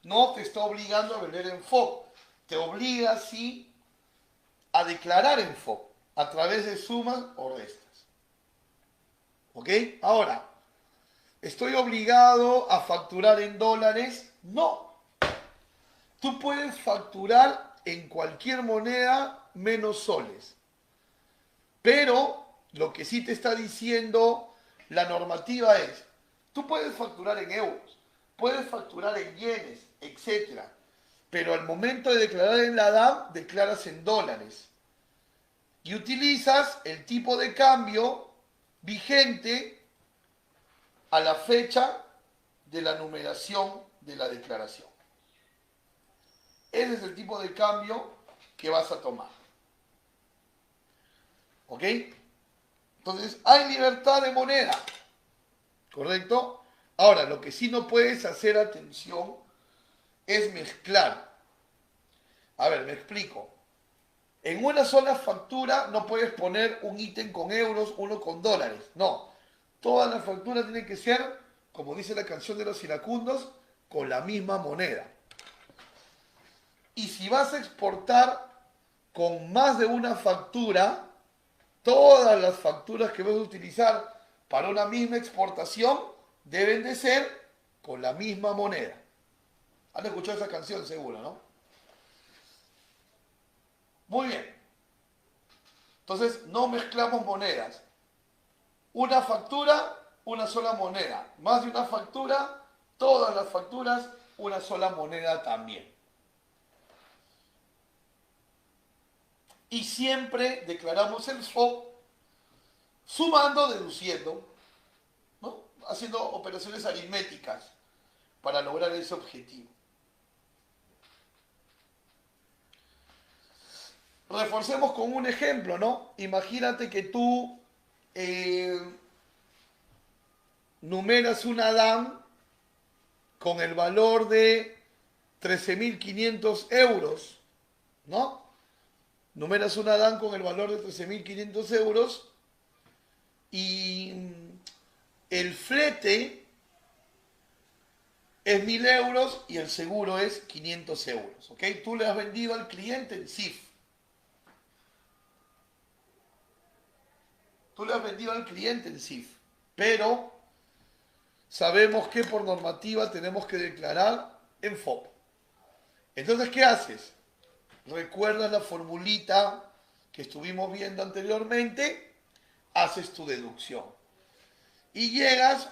No te está obligando a vender en FOB. Te obliga, sí, a declarar en FOB a través de sumas o restas. ¿Ok? Ahora, ¿estoy obligado a facturar en dólares? No. Tú puedes facturar en cualquier moneda menos soles. Pero lo que sí te está diciendo la normativa es, tú puedes facturar en euros, puedes facturar en yenes, etc. Pero al momento de declarar en la DAM, declaras en dólares. Y utilizas el tipo de cambio vigente a la fecha de la numeración de la declaración. Ese es el tipo de cambio que vas a tomar. ¿Ok? Entonces, hay libertad de moneda. ¿Correcto? Ahora, lo que sí no puedes hacer, atención, es mezclar. A ver, me explico. En una sola factura no puedes poner un ítem con euros, uno con dólares. No. Todas las facturas tienen que ser, como dice la canción de los iracundos, con la misma moneda. Y si vas a exportar con más de una factura, todas las facturas que vas a utilizar para una misma exportación deben de ser con la misma moneda. ¿Han escuchado esa canción seguro, no? Muy bien. Entonces no mezclamos monedas. Una factura, una sola moneda. Más de una factura, todas las facturas, una sola moneda también. Y siempre declaramos el swap sumando, deduciendo, ¿no? Haciendo operaciones aritméticas para lograr ese objetivo. Reforcemos con un ejemplo, ¿no? Imagínate que tú numeras una DAM con el valor de 13.500 euros, ¿no? Numeras una DAM con el valor de 13.500 euros y el flete es 1.000 euros y el seguro es 500 euros, ¿ok? Tú le has vendido al cliente en CIF. Tú le has vendido al cliente en CIF, pero sabemos que por normativa tenemos que declarar en FOB. Entonces, ¿qué haces? ¿Recuerdas la formulita que estuvimos viendo anteriormente? Haces tu deducción. Y llegas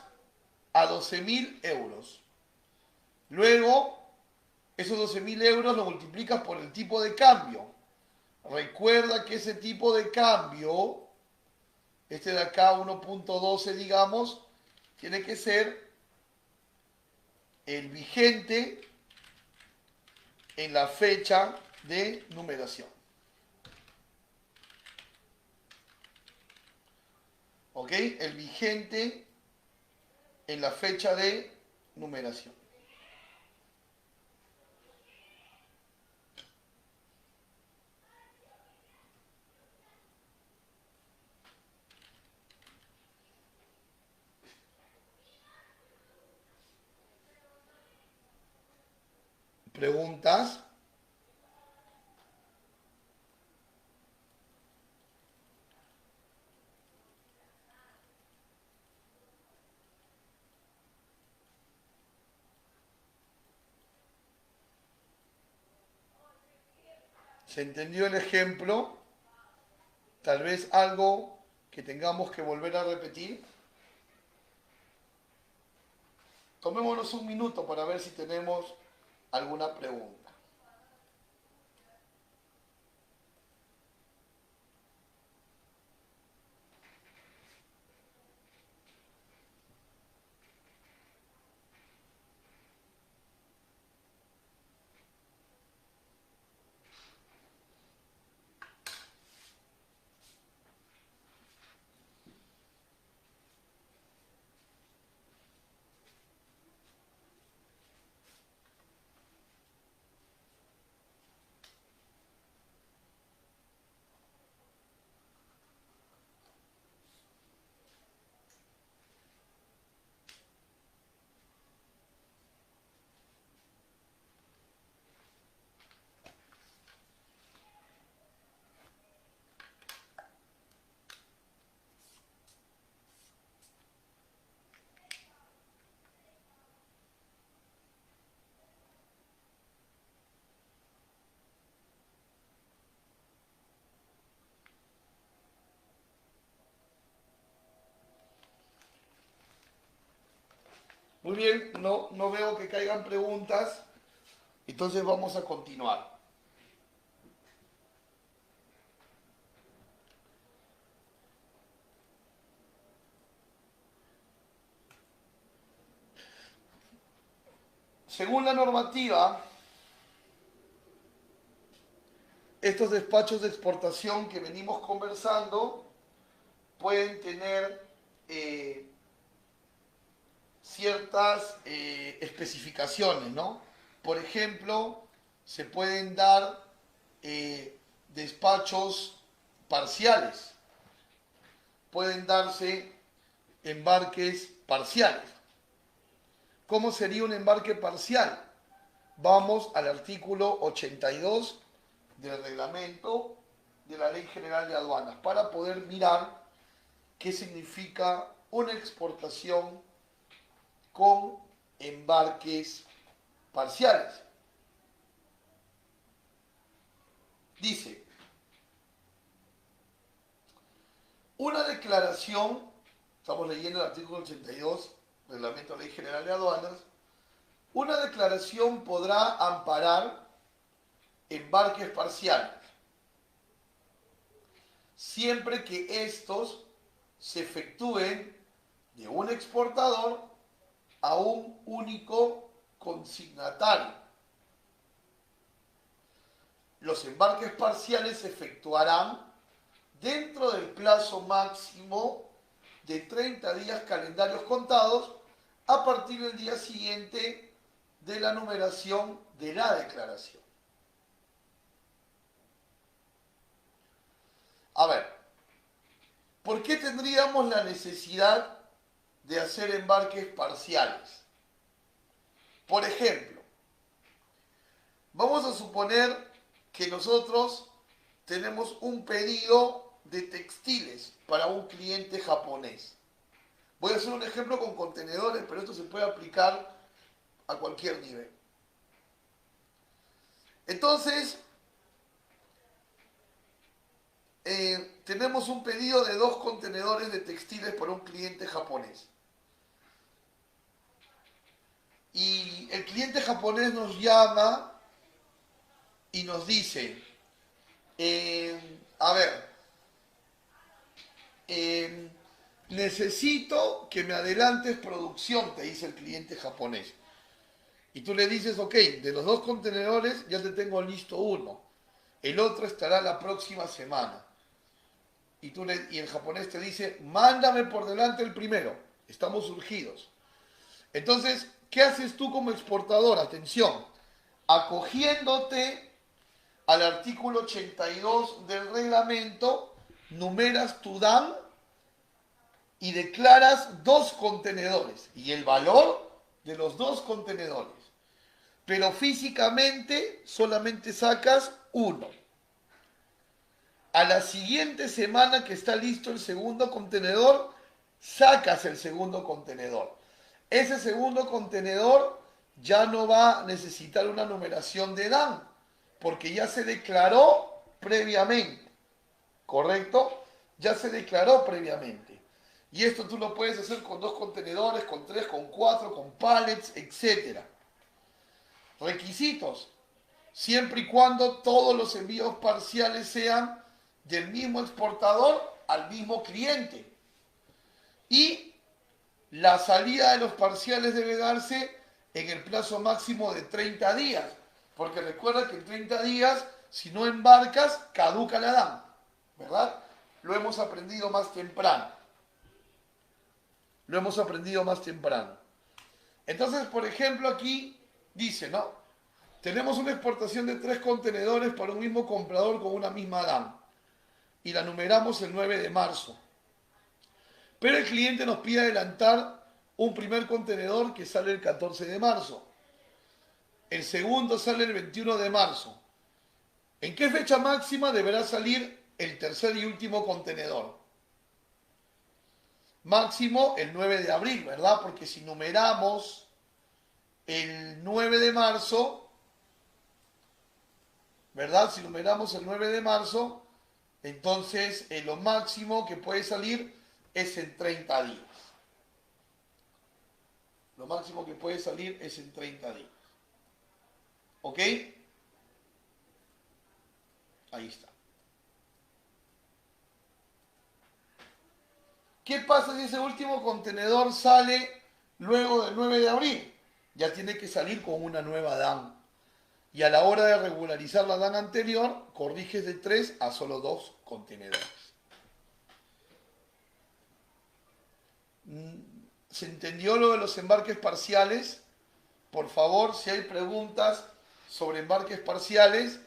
a 12.000 euros. Luego, esos 12.000 euros lo multiplicas por el tipo de cambio. Recuerda que ese tipo de cambio, este de acá 1.12 digamos, tiene que ser el vigente en la fecha de numeración. ¿Ok? El vigente en la fecha de numeración. ¿Preguntas? ¿Se entendió el ejemplo? Tal vez algo que tengamos que volver a repetir. Tomémonos un minuto para ver si tenemos alguna pregunta. Muy bien, no veo que caigan preguntas, entonces vamos a continuar. Según la normativa, estos despachos de exportación que venimos conversando pueden tener ciertas especificaciones, ¿no? Por ejemplo, se pueden dar despachos parciales, pueden darse embarques parciales. ¿Cómo sería un embarque parcial? Vamos al artículo 82 del reglamento de la Ley General de Aduanas para poder mirar qué significa una exportación con embarques parciales. Dice, una declaración, estamos leyendo el artículo 82, Reglamento de Ley General de Aduanas, una declaración podrá amparar embarques parciales, siempre que estos se efectúen de un exportador a un único consignatario. Los embarques parciales se efectuarán dentro del plazo máximo de 30 días calendarios contados a partir del día siguiente de la numeración de la declaración. A ver, ¿por qué tendríamos la necesidad de hacer embarques parciales? Por ejemplo, vamos a suponer que nosotros tenemos un pedido de textiles para un cliente japonés. Voy a hacer un ejemplo con contenedores, pero esto se puede aplicar a cualquier nivel. Entonces, tenemos un pedido de 2 contenedores de textiles para un cliente japonés. Y el cliente japonés nos llama y nos dice, a ver, necesito que me adelantes producción, te dice el cliente japonés. Y tú le dices, ok, de los 2 contenedores ya te tengo listo uno. El otro estará la próxima semana. Y el japonés te dice, mándame por delante el primero. Estamos urgidos. Entonces, ¿qué haces tú como exportador? Atención, acogiéndote al artículo 82 del reglamento, numeras tu DAN y declaras 2 contenedores y el valor de los 2 contenedores. Pero físicamente solamente sacas uno. A la siguiente semana que está listo el segundo contenedor, sacas el segundo contenedor. Ese segundo contenedor ya no va a necesitar una numeración de DAN, porque ya se declaró previamente. ¿Correcto? Ya se declaró previamente. Y esto tú lo puedes hacer con 2 contenedores, con 3, con 4, con pallets, etc. Requisitos. Siempre y cuando todos los envíos parciales sean del mismo exportador al mismo cliente. Y la salida de los parciales debe darse en el plazo máximo de 30 días. Porque recuerda que en 30 días, si no embarcas, caduca la DAN. ¿Verdad? Lo hemos aprendido más temprano. Lo hemos aprendido más temprano. Entonces, por ejemplo, aquí dice, ¿no? Tenemos una exportación de 3 contenedores para un mismo comprador con una misma DAN. Y la numeramos el 9 de marzo. Pero el cliente nos pide adelantar un primer contenedor que sale el 14 de marzo. El segundo sale el 21 de marzo. ¿En qué fecha máxima deberá salir el tercer y último contenedor? Máximo el 9 de abril, ¿verdad? Porque si numeramos el 9 de marzo, ¿verdad? Si numeramos el 9 de marzo, entonces lo máximo que puede salir es en 30 días. Lo máximo que puede salir es en 30 días. ¿Ok? Ahí está. ¿Qué pasa si ese último contenedor sale luego del 9 de abril? Ya tiene que salir con una nueva DAN. Y a la hora de regularizar la DAN anterior, corriges de 3 a solo 2 contenedores. ¿Se entendió lo de los embarques parciales? Por favor, si hay preguntas sobre embarques parciales,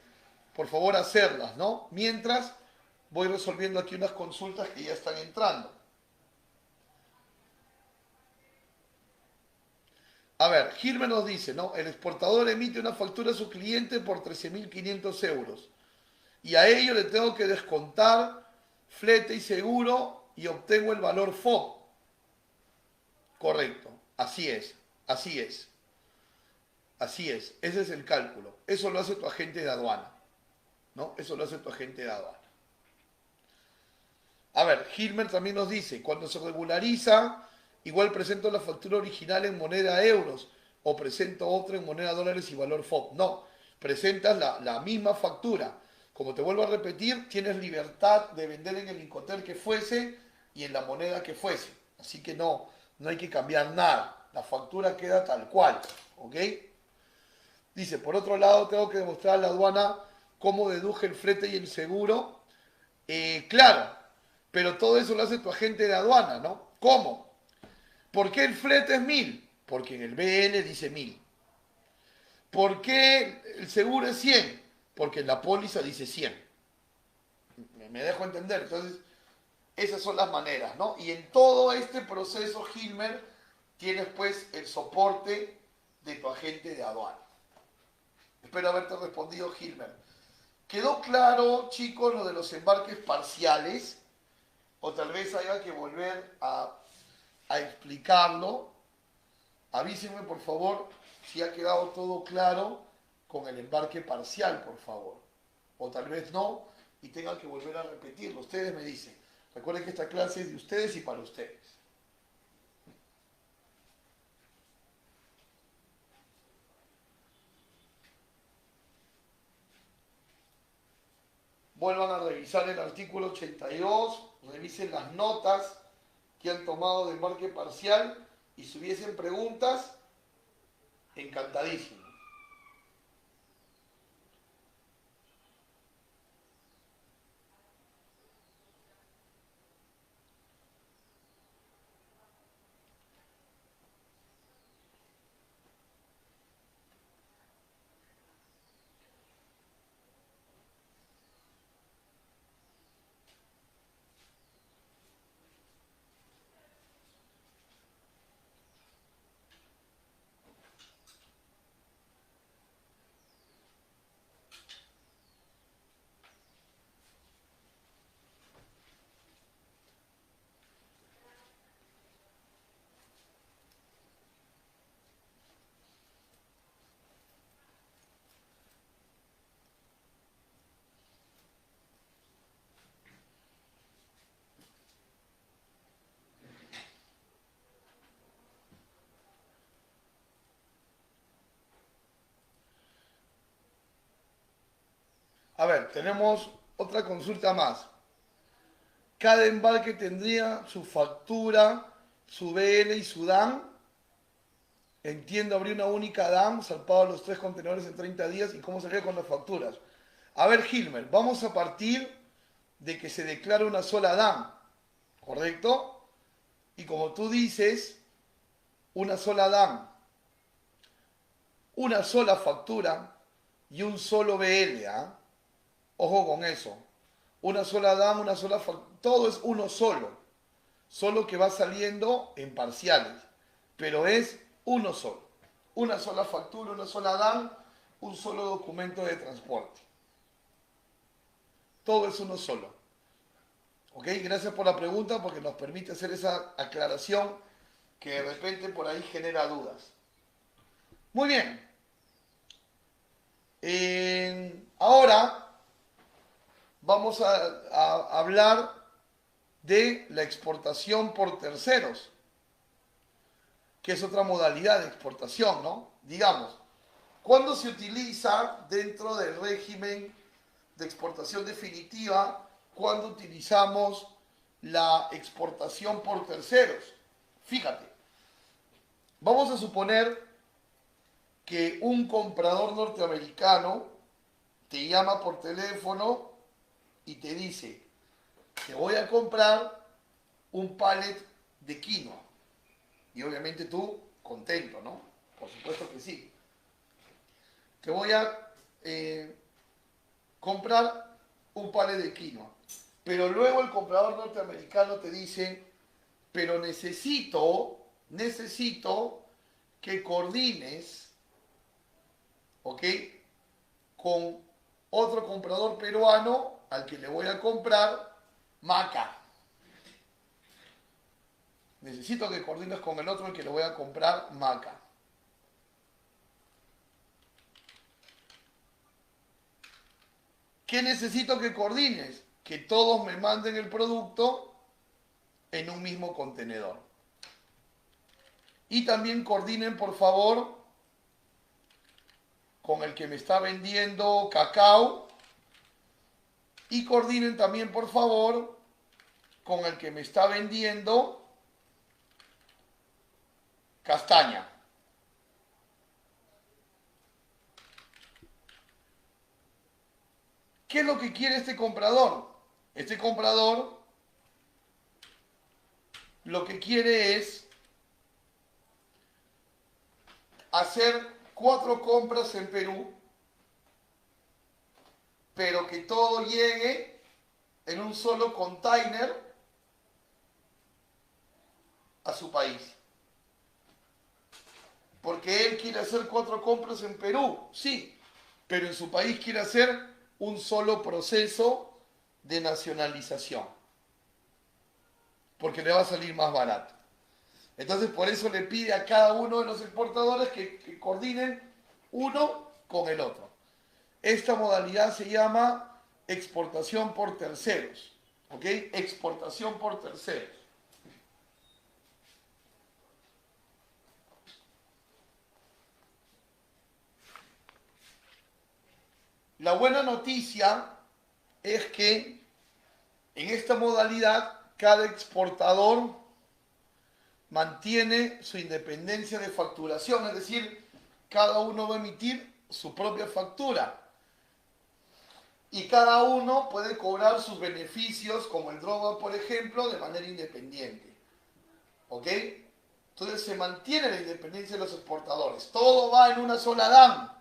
por favor hacerlas, ¿no? Mientras voy resolviendo aquí unas consultas que ya están entrando. A ver, Gilmer nos dice, ¿no? El exportador emite una factura a su cliente por 13.500 euros. Y a ello le tengo que descontar flete y seguro y obtengo el valor FOB. Correcto. Así es. Así es. Así es. Ese es el cálculo. Eso lo hace tu agente de aduana. ¿No? Eso lo hace tu agente de aduana. A ver, Gilmer también nos dice, cuando se regulariza, igual presento la factura original en moneda euros o presento otra en moneda dólares y valor FOB. No, presentas la misma factura. Como te vuelvo a repetir, tienes libertad de vender en el Incoterm que fuese y en la moneda que fuese. Así que no hay que cambiar nada. La factura queda tal cual. ¿Ok? Dice, por otro lado, tengo que demostrar a la aduana cómo deduje el flete y el seguro. Claro, pero todo eso lo hace tu agente de aduana, ¿no? ¿Cómo? ¿Por qué el flete es 1.000? Porque en el BN dice 1.000. ¿Por qué el seguro es 100? Porque en la póliza dice 100. Me dejo entender. Entonces, esas son las maneras, ¿no? Y en todo este proceso, Gilmer, tienes pues el soporte de tu agente de aduana. Espero haberte respondido, Gilmer. ¿Quedó claro, chicos, lo de los embarques parciales? O tal vez haya que volver a explicarlo. Avísenme, por favor, si ha quedado todo claro con el embarque parcial, por favor. O tal vez no, y tengan que volver a repetirlo. Ustedes me dicen. Recuerden que esta clase es de ustedes y para ustedes. Vuelvan a revisar el artículo 82, revisen las notas que han tomado de embarque parcial y si hubiesen preguntas, encantadísimo. A ver, tenemos otra consulta más. Cada embarque tendría su factura, su BL y su DAN. Entiendo, abrir una única DAM, zarpado los 3 contenedores en 30 días y cómo sería con las facturas. A ver, Gilmer, vamos a partir de que se declara una sola DAM, ¿correcto? Y como tú dices, una sola DAM, una sola factura y un solo BL, ¿ah? Ojo con eso. Una sola DAM, una sola factura, todo es uno solo, solo que va saliendo en parciales, pero es uno solo. Una sola factura, una sola DAM, un solo documento de transporte. Todo es uno solo. ¿Ok? Gracias por la pregunta porque nos permite hacer esa aclaración que de repente por ahí genera dudas. Muy bien. Ahora vamos a hablar de la exportación por terceros, que es otra modalidad de exportación, ¿no? Digamos, ¿cuándo se utiliza dentro del régimen de exportación definitiva? ¿Cuándo utilizamos la exportación por terceros? Fíjate, vamos a suponer que un comprador norteamericano te llama por teléfono y te dice, te voy a comprar un pallet de quinoa. Y obviamente tú, contento, ¿no? Por supuesto que sí. Te voy a comprar un pallet de quinoa. Pero luego el comprador norteamericano te dice, pero necesito que coordines, ¿ok? Con otro comprador peruano al que le voy a comprar maca. Necesito que coordines con el otro al que le voy a comprar maca. ¿Qué necesito que coordines? Que todos me manden el producto en un mismo contenedor. Y también coordinen, por favor, con el que me está vendiendo cacao. Y coordinen también, por favor, con el que me está vendiendo castaña. ¿Qué es lo que quiere este comprador? Este comprador lo que quiere es hacer 4 compras en Perú, pero que todo llegue en un solo container a su país. Porque él quiere hacer 4 compras en Perú, sí, pero en su país quiere hacer un solo proceso de nacionalización, porque le va a salir más barato. Entonces por eso le pide a cada uno de los exportadores que coordinen uno con el otro. Esta modalidad se llama exportación por terceros, ¿ok? Exportación por terceros. La buena noticia es que en esta modalidad cada exportador mantiene su independencia de facturación, es decir, cada uno va a emitir su propia factura y cada uno puede cobrar sus beneficios, como el drawback, por ejemplo, de manera independiente. ¿Ok? Entonces se mantiene la independencia de los exportadores. Todo va en una sola DAM.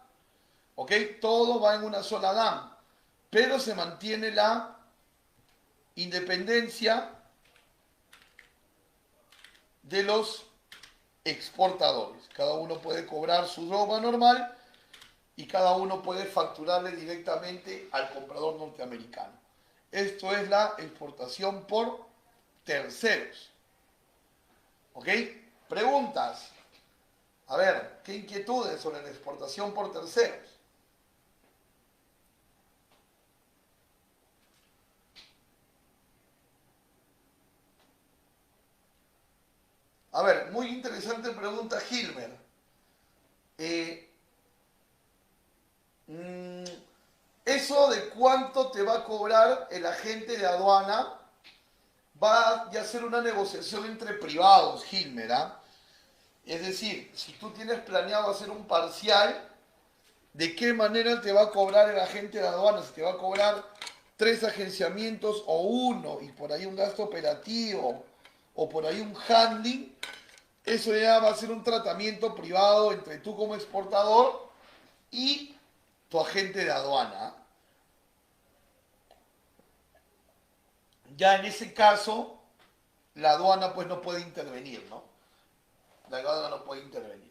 ¿Ok? Todo va en una sola DAM. Pero se mantiene la independencia de los exportadores. Cada uno puede cobrar su drawback normal y cada uno puede facturarle directamente al comprador norteamericano. Esto es la exportación por terceros. ¿Ok? Preguntas. A ver, ¿qué inquietudes sobre la exportación por terceros? A ver, muy interesante pregunta, Gilmer. Eh, mm, Eso de cuánto te va a cobrar el agente de aduana va a ser una negociación entre privados, Gilmer, ¿ah? Es decir, si tú tienes planeado hacer un parcial, ¿de qué manera te va a cobrar el agente de aduana? Si te va a cobrar 3 agenciamientos o uno, y por ahí un gasto operativo, o por ahí un handling, eso ya va a ser un tratamiento privado entre tú como exportador y tu agente de aduana. Ya en ese caso, la aduana pues no puede intervenir, ¿no? La aduana no puede intervenir.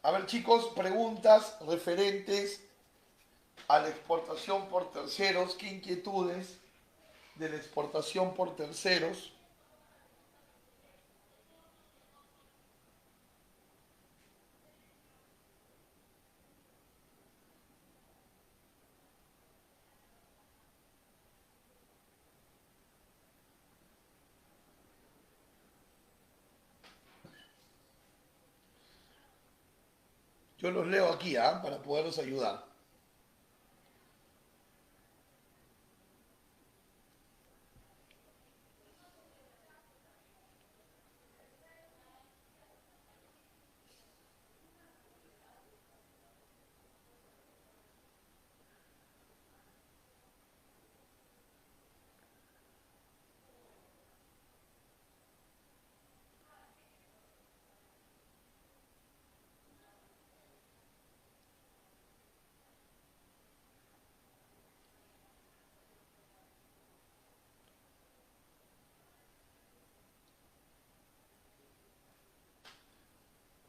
A ver, chicos, preguntas referentes a la exportación por terceros. ¿Qué inquietudes de la exportación por terceros? Yo los leo aquí, ¿ah? Para poderlos ayudar.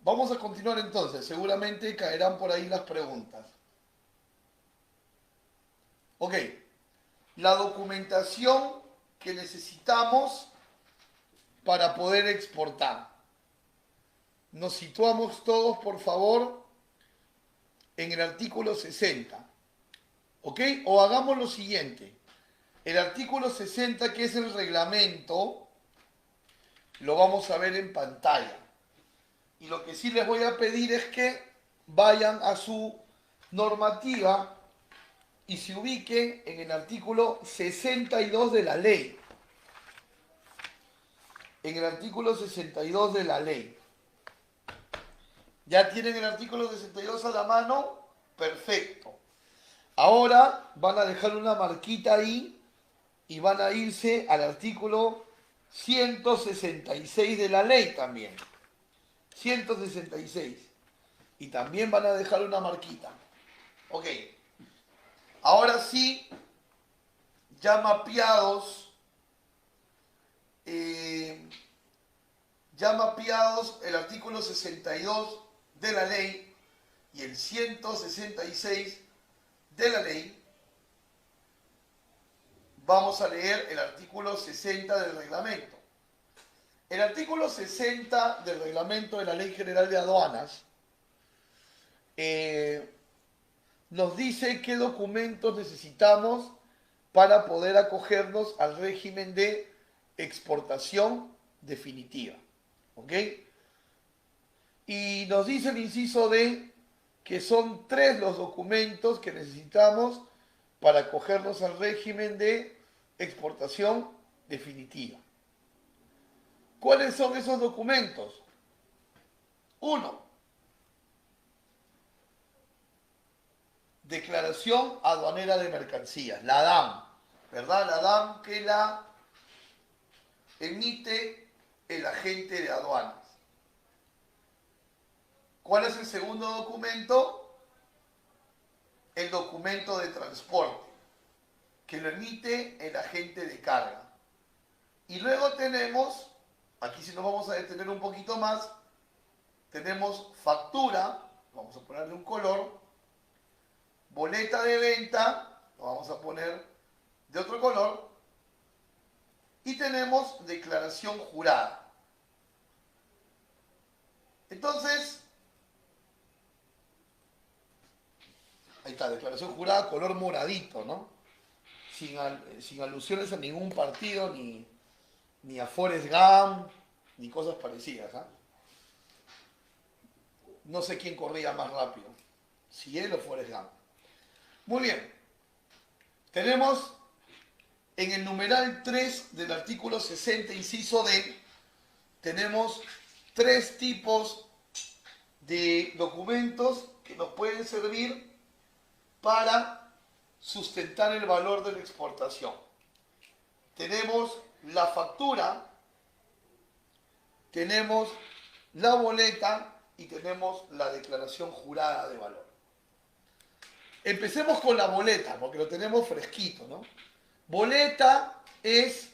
Vamos a continuar entonces. Seguramente caerán por ahí las preguntas. Ok. La documentación que necesitamos para poder exportar. Nos situamos todos, por favor, en el artículo 60. ¿Ok? O hagamos lo siguiente. El artículo 60, que es el reglamento, lo vamos a ver en pantalla. Y lo que sí les voy a pedir es que vayan a su normativa y se ubiquen en el artículo 62 de la ley. En el artículo 62 de la ley. ¿Ya tienen el artículo 62 a la mano? Perfecto. Ahora van a dejar una marquita ahí y van a irse al artículo 166 de la ley también. 166. Y también van a dejar una marquita. Ok. Ahora sí, ya mapeados, el artículo 62 de la ley y el 166 de la ley, vamos a leer el artículo 60 del reglamento. El artículo 60 del reglamento de la Ley General de Aduanas nos dice qué documentos necesitamos para poder acogernos al régimen de exportación definitiva. ¿Ok? Y nos dice el inciso D que son 3 los documentos que necesitamos para acogernos al régimen de exportación definitiva. ¿Cuáles son esos documentos? 1. Declaración aduanera de mercancías, la DAM, ¿verdad? La DAM que la emite el agente de aduanas. ¿Cuál es el segundo documento? El documento de transporte, que lo emite el agente de carga. Y luego tenemos, aquí sí nos vamos a detener un poquito más, tenemos factura, vamos a ponerle un color, boleta de venta, lo vamos a poner de otro color, y tenemos declaración jurada. Entonces, ahí está, declaración jurada color moradito, ¿no? Sin alusiones a ningún partido, ni a Forrest Gump, ni cosas parecidas, ¿ah? No sé quién corría más rápido, si él o Forrest Gump. Muy bien. Tenemos en el numeral 3 del artículo 60, inciso D, tenemos 3 tipos de documentos que nos pueden servir para sustentar el valor de la exportación. Tenemos la factura, tenemos la boleta y tenemos la declaración jurada de valor. Empecemos con la boleta, porque lo tenemos fresquito, ¿no? Boleta es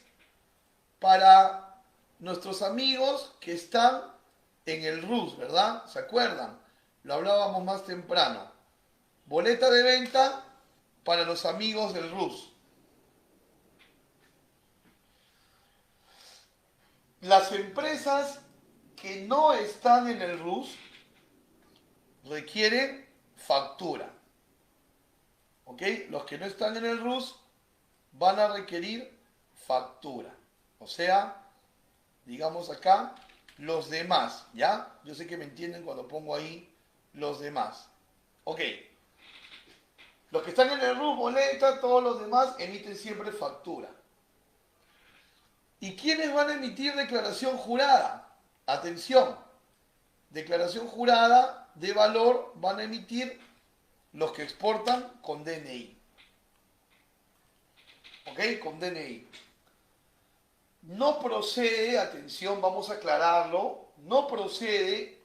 para nuestros amigos que están en el RUS, ¿verdad? ¿Se acuerdan? Lo hablábamos más temprano. Boleta de venta para los amigos del RUS. Las empresas que no están en el RUS requieren factura. ¿Ok? Los que no están en el RUS van a requerir factura. O sea, digamos acá, los demás, ¿ya? Yo sé que me entienden cuando pongo ahí los demás. Ok. Los que están en el RUS, boleta, todos los demás emiten siempre factura. ¿Y quiénes van a emitir declaración jurada? Atención, declaración jurada de valor van a emitir los que exportan con DNI. ¿Ok? Con DNI. No procede, atención, vamos a aclararlo, no procede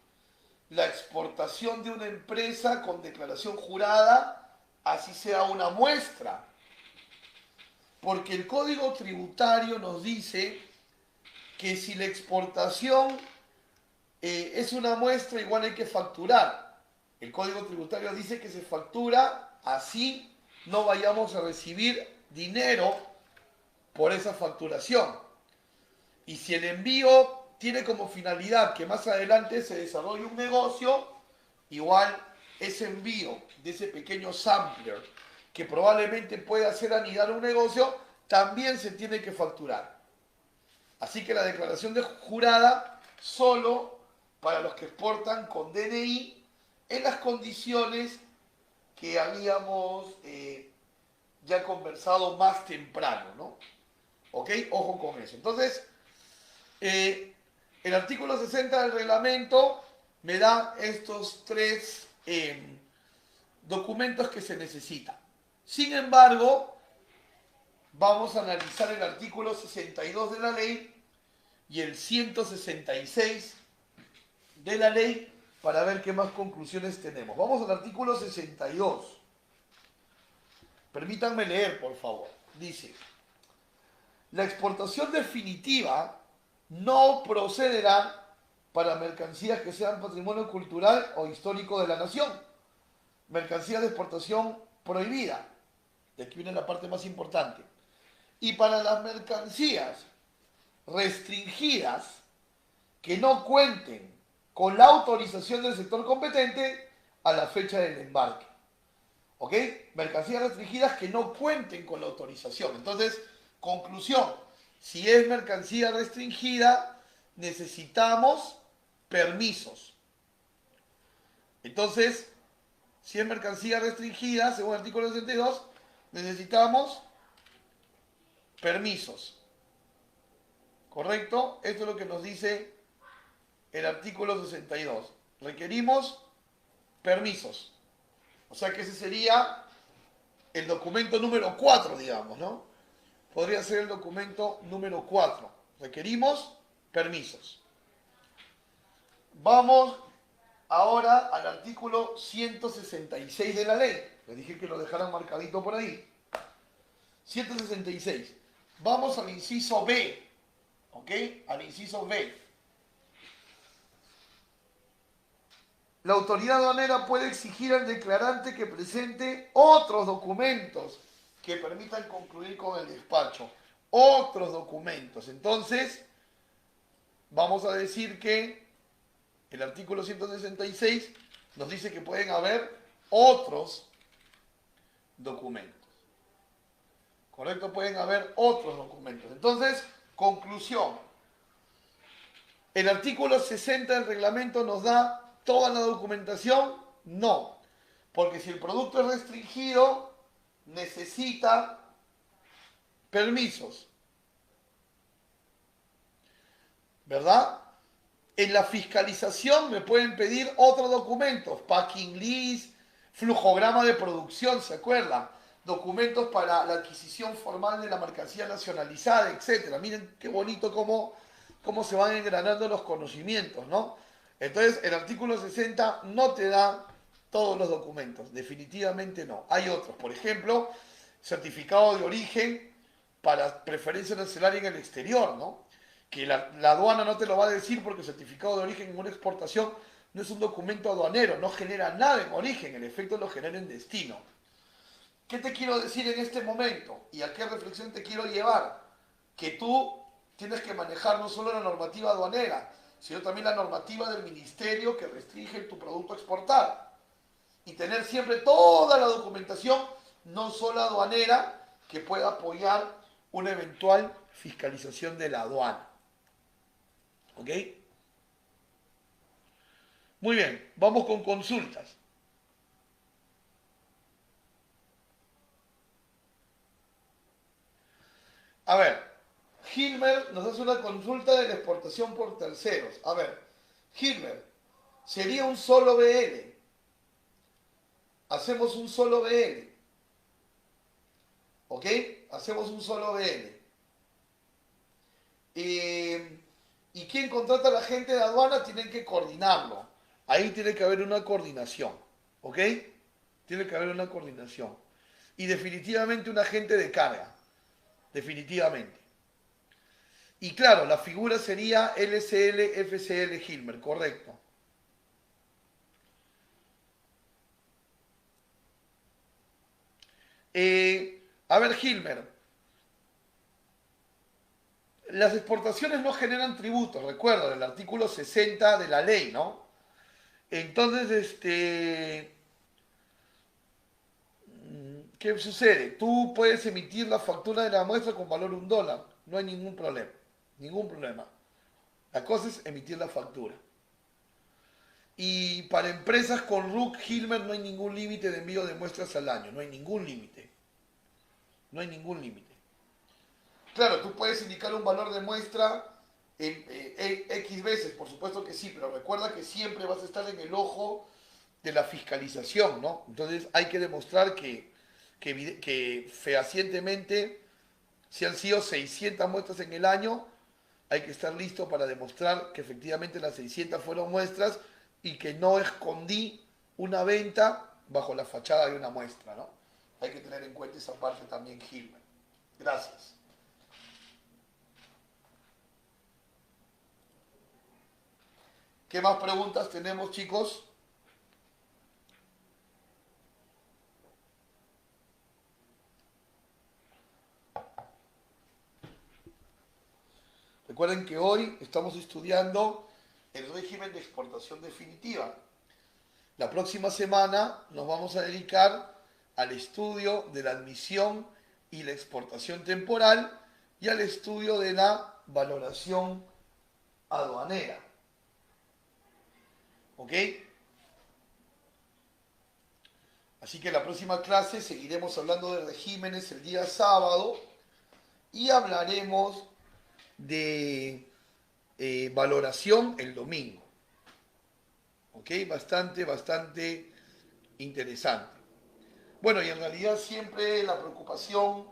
la exportación de una empresa con declaración jurada, así sea una muestra. Porque el Código Tributario nos dice que si la exportación es una muestra, igual hay que facturar. El Código Tributario dice que se factura, así no vayamos a recibir dinero por esa facturación. Y si el envío tiene como finalidad que más adelante se desarrolle un negocio, igual ese envío de ese pequeño sampler que probablemente pueda hacer anidar un negocio, también se tiene que facturar. Así que la declaración de jurada solo para los que exportan con DNI en las condiciones que habíamos ya conversado más temprano, ¿no? ¿Ok? Ojo con eso. Entonces, el artículo 60 del reglamento me da estos tres documentos que se necesitan. Sin embargo, vamos a analizar el artículo 62 de la ley y el 166 de la ley para ver qué más conclusiones tenemos. Vamos al artículo 62. Permítanme leer, por favor. Dice, la exportación definitiva no procederá para mercancías que sean patrimonio cultural o histórico de la nación. Mercancías de exportación prohibida. De aquí viene la parte más importante. Y para las mercancías restringidas que no cuenten con la autorización del sector competente a la fecha del embarque. ¿Ok? Mercancías restringidas que no cuenten con la autorización. Entonces, conclusión, si es mercancía restringida, necesitamos permisos. Entonces, si es mercancía restringida, según el artículo 62, necesitamos permisos. ¿Correcto? Esto es lo que nos dice el artículo 62. Requerimos permisos. O sea que ese sería el documento número 4, digamos, ¿no? Podría ser el documento número 4. Requerimos permisos. Vamos ahora al artículo 166 de la ley. Les dije que lo dejaran marcadito por ahí. 166. Vamos al inciso B. ¿Ok? Al inciso B. La autoridad aduanera puede exigir al declarante que presente otros documentos que permitan concluir con el despacho. Otros documentos. Entonces, vamos a decir que el artículo 166 nos dice que pueden haber otros documentos. ¿Correcto? Pueden haber otros documentos. Entonces, conclusión. ¿El artículo 60 del reglamento nos da toda la documentación? No. Porque si el producto es restringido, necesita permisos. ¿Verdad? En la fiscalización me pueden pedir otros documentos. Packing list, flujograma de producción, ¿se acuerdan? Documentos para la adquisición formal de la mercancía nacionalizada, etcétera. Miren qué bonito cómo se van engranando los conocimientos, ¿no? Entonces, el artículo 60 no te da todos los documentos, definitivamente no. Hay otros, por ejemplo, certificado de origen para preferencia nacional en el exterior, ¿no? Que la aduana no te lo va a decir porque el certificado de origen en una exportación no es un documento aduanero, no genera nada en origen, el efecto lo genera en destino. ¿Qué te quiero decir en este momento? ¿Y a qué reflexión te quiero llevar? Que tú tienes que manejar no solo la normativa aduanera, sino también la normativa del ministerio que restringe tu producto a exportar. Y tener siempre toda la documentación, no solo aduanera, que pueda apoyar una eventual fiscalización de la aduana. ¿Ok? Muy bien, vamos con consultas. A ver, Gilmer nos hace una consulta de la exportación por terceros. A ver, Gilmer, sería un solo BL. Hacemos un solo BL. ¿Ok? Hacemos un solo BL. Y quien contrata a la gente de aduana tienen que coordinarlo. Ahí tiene que haber una coordinación. ¿Ok? Tiene que haber una coordinación. Y definitivamente un agente de carga. Definitivamente. Y claro, la figura sería LCL, FCL, Hilmer, correcto. A ver, Hilmer, las exportaciones no generan tributos, recuerda, el artículo 60 de la ley, ¿no? Entonces, ¿qué sucede? Tú puedes emitir la factura de la muestra con valor $1, no hay ningún problema, ningún problema. La cosa es emitir la factura. Y para empresas con RUC, Hilmer, no hay ningún límite de envío de muestras al año, no hay ningún límite, no hay ningún límite. Claro, tú puedes indicar un valor de muestra X veces, por supuesto que sí, pero recuerda que siempre vas a estar en el ojo de la fiscalización, ¿no? Entonces hay que demostrar que fehacientemente, si han sido 600 muestras en el año, hay que estar listo para demostrar que efectivamente las 600 fueron muestras y que no escondí una venta bajo la fachada de una muestra, ¿no? Hay que tener en cuenta esa parte también, Gilman. Gracias. ¿Qué más preguntas tenemos, chicos? Recuerden que hoy estamos estudiando el régimen de exportación definitiva. La próxima semana nos vamos a dedicar al estudio de la admisión y la exportación temporal y al estudio de la valoración aduanera. ¿Ok? Así que en la próxima clase seguiremos hablando de regímenes el día sábado y hablaremos de valoración el domingo. ¿Ok? Bastante interesante. Bueno, y en realidad siempre la preocupación,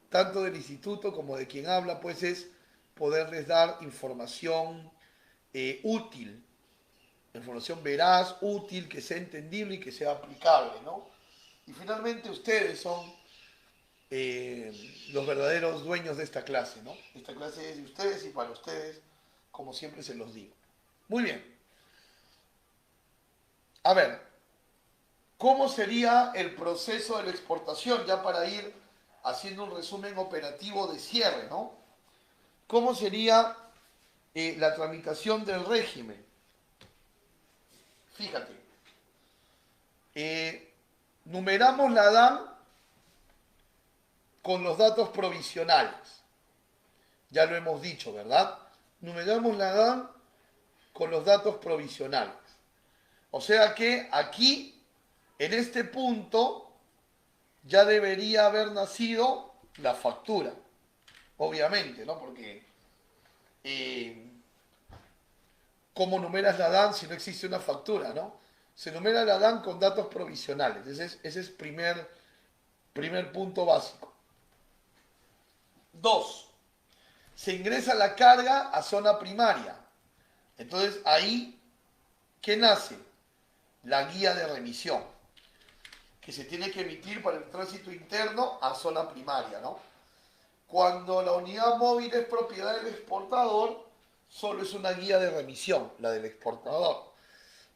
tanto del instituto como de quien habla, pues es poderles dar información útil, información veraz, útil, que sea entendible y que sea aplicable, ¿no? Y finalmente ustedes son los verdaderos dueños de esta clase, ¿no? Esta clase es de ustedes y para ustedes, como siempre se los digo. Muy bien. A ver, ¿cómo sería el proceso de la exportación? Ya para ir haciendo un resumen operativo de cierre, ¿no? ¿Cómo sería la tramitación del régimen? Fíjate, numeramos la DAN con los datos provisionales. Ya lo hemos dicho, ¿verdad? Numeramos la DAN con los datos provisionales. O sea que aquí, en este punto, ya debería haber nacido la factura. Obviamente, ¿no? Porque ¿cómo numeras la DAN si no existe una factura, ¿no? Se numera la DAN con datos provisionales. Ese es primer punto básico. 2. Se ingresa la carga a zona primaria. Entonces ahí, ¿qué nace? La guía de remisión, que se tiene que emitir para el tránsito interno a zona primaria, ¿no? Cuando la unidad móvil es propiedad del exportador, solo es una guía de remisión, la del exportador.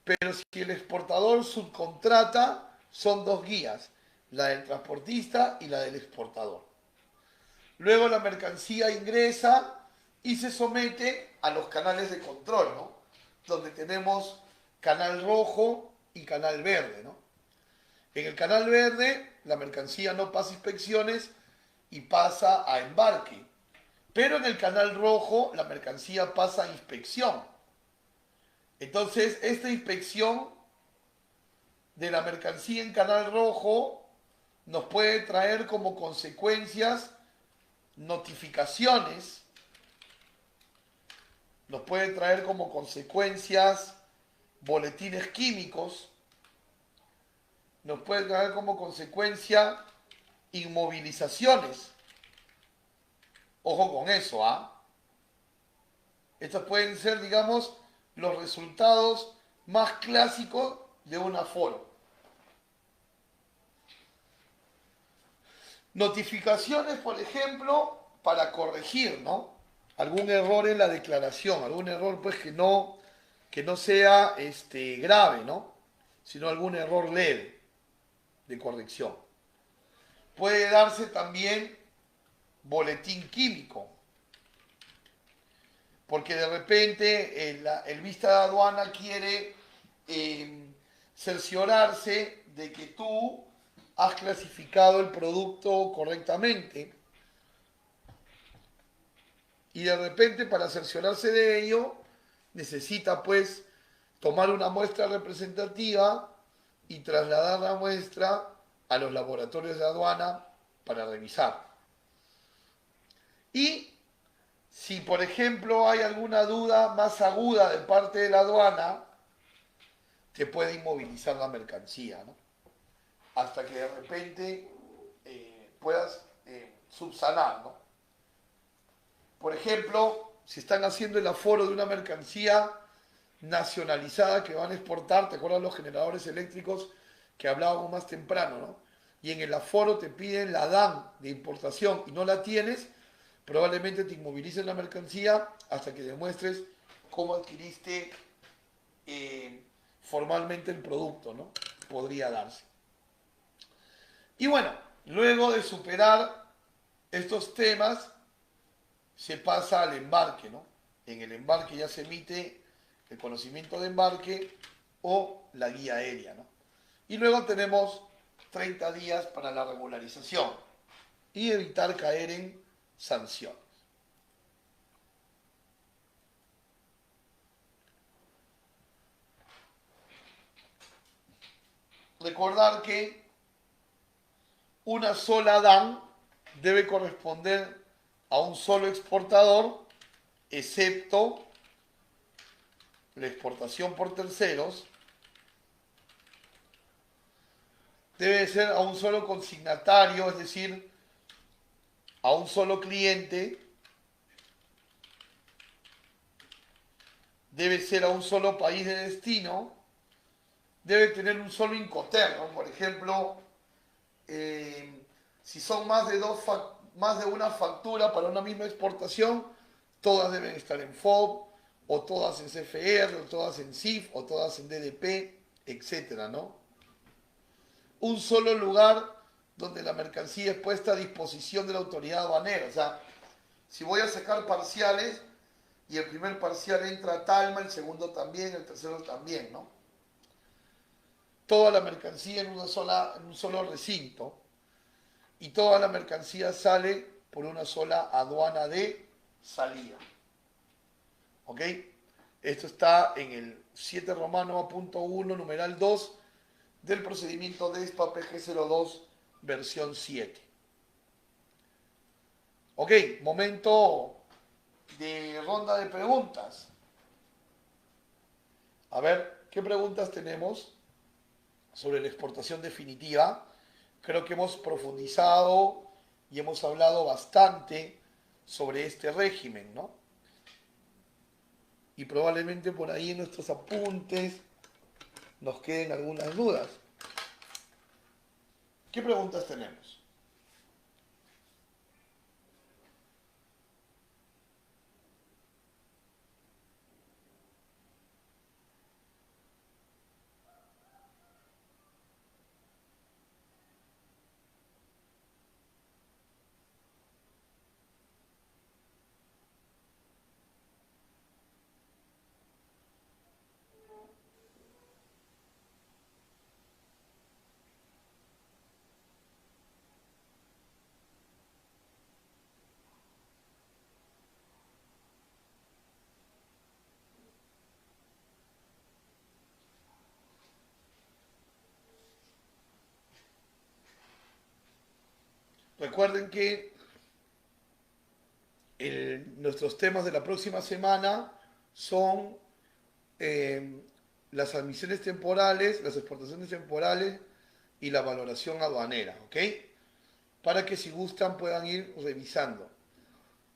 Pero si el exportador subcontrata, son dos guías, la del transportista y la del exportador. Luego la mercancía ingresa y se somete a los canales de control, ¿no? Donde tenemos canal rojo y canal verde, ¿no? En el canal verde la mercancía no pasa inspecciones y pasa a embarque. Pero en el canal rojo la mercancía pasa a inspección. Entonces, esta inspección de la mercancía en canal rojo nos puede traer como consecuencias notificaciones, nos puede traer como consecuencias boletines químicos, nos puede traer como consecuencia inmovilizaciones. Ojo con eso, ¿ah? Estos pueden ser, digamos, los resultados más clásicos de un aforo. Notificaciones, por ejemplo, para corregir, ¿no? Algún error en la declaración, algún error pues que no sea grave, ¿no? Sino algún error leve de corrección. Puede darse también boletín químico, porque de repente el vista de aduana quiere cerciorarse de que tú has clasificado el producto correctamente y de repente para cerciorarse de ello necesita pues tomar una muestra representativa y trasladar la muestra a los laboratorios de aduana para revisar. Y si, por ejemplo, hay alguna duda más aguda de parte de la aduana, te puede inmovilizar la mercancía, ¿no? Hasta que de repente puedas subsanar, ¿no? Por ejemplo, si están haciendo el aforo de una mercancía nacionalizada que van a exportar, ¿te acuerdas los generadores eléctricos que hablábamos más temprano, ¿no? Y en el aforo te piden la DAN de importación y no la tienes, probablemente te inmovilicen la mercancía hasta que demuestres cómo adquiriste formalmente el producto, ¿no? Podría darse. Y bueno, luego de superar estos temas, se pasa al embarque, ¿no? En el embarque ya se emite el conocimiento de embarque o la guía aérea, ¿no? Y luego tenemos 30 días para la regularización y evitar caer en sanciones. Recordar que una sola DAN debe corresponder a un solo exportador, excepto la exportación por terceros, debe ser a un solo consignatario, es decir, a un solo cliente, debe ser a un solo país de destino, debe tener un solo Incoterm, ¿no? Por ejemplo, si son más de una factura para una misma exportación, todas deben estar en FOB, o todas en CFR, o todas en CIF, o todas en DDP, etcétera, ¿no? Un solo lugar donde la mercancía es puesta a disposición de la autoridad aduanera. O sea, si voy a sacar parciales y el primer parcial entra a Talma, el segundo también, el tercero también, ¿no? Toda la mercancía en un solo recinto y toda la mercancía sale por una sola aduana de salida. ¿Ok? Esto está en el 7 romano.1, numeral 2 del procedimiento DESPA PG02, versión 7. Ok, momento de ronda de preguntas. A ver, ¿qué preguntas tenemos sobre la exportación definitiva? Creo que hemos profundizado y hemos hablado bastante sobre este régimen, ¿no? Y probablemente por ahí en nuestros apuntes nos queden algunas dudas. ¿Qué preguntas tenemos? Recuerden que nuestros temas de la próxima semana son eh, las admisiones temporales, las exportaciones temporales y la valoración aduanera, ¿ok? Para que si gustan puedan ir revisando.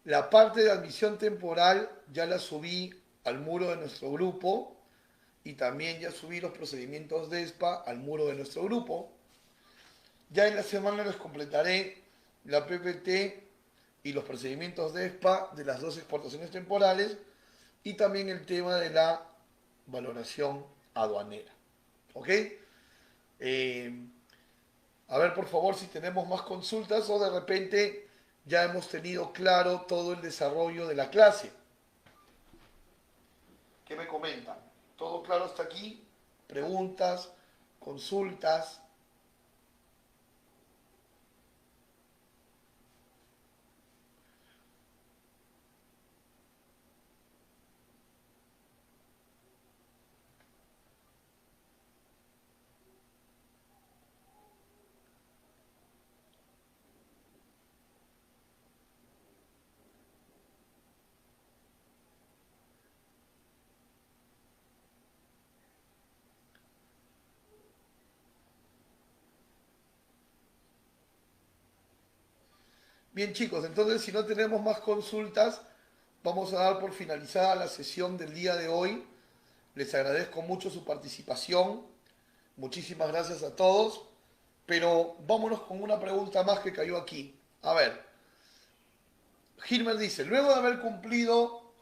La parte de admisión temporal ya la subí al muro de nuestro grupo y también ya subí los procedimientos de ESPA al muro de nuestro grupo. Ya en la semana les completaré la PPT y los procedimientos de ESPA de las dos exportaciones temporales y también el tema de la valoración aduanera. ¿Ok? Eh, a ver, por favor, si tenemos más consultas o de repente ya hemos tenido claro todo el desarrollo de la clase. ¿Qué me comentan? ¿Todo claro hasta aquí? ¿Preguntas? ¿Consultas? Bien, chicos, entonces si no tenemos más consultas, vamos a dar por finalizada la sesión del día de hoy. Les agradezco mucho su participación. Muchísimas gracias a todos. Pero vámonos con una pregunta más que cayó aquí. A ver, Gilmer dice, luego de haber cumplido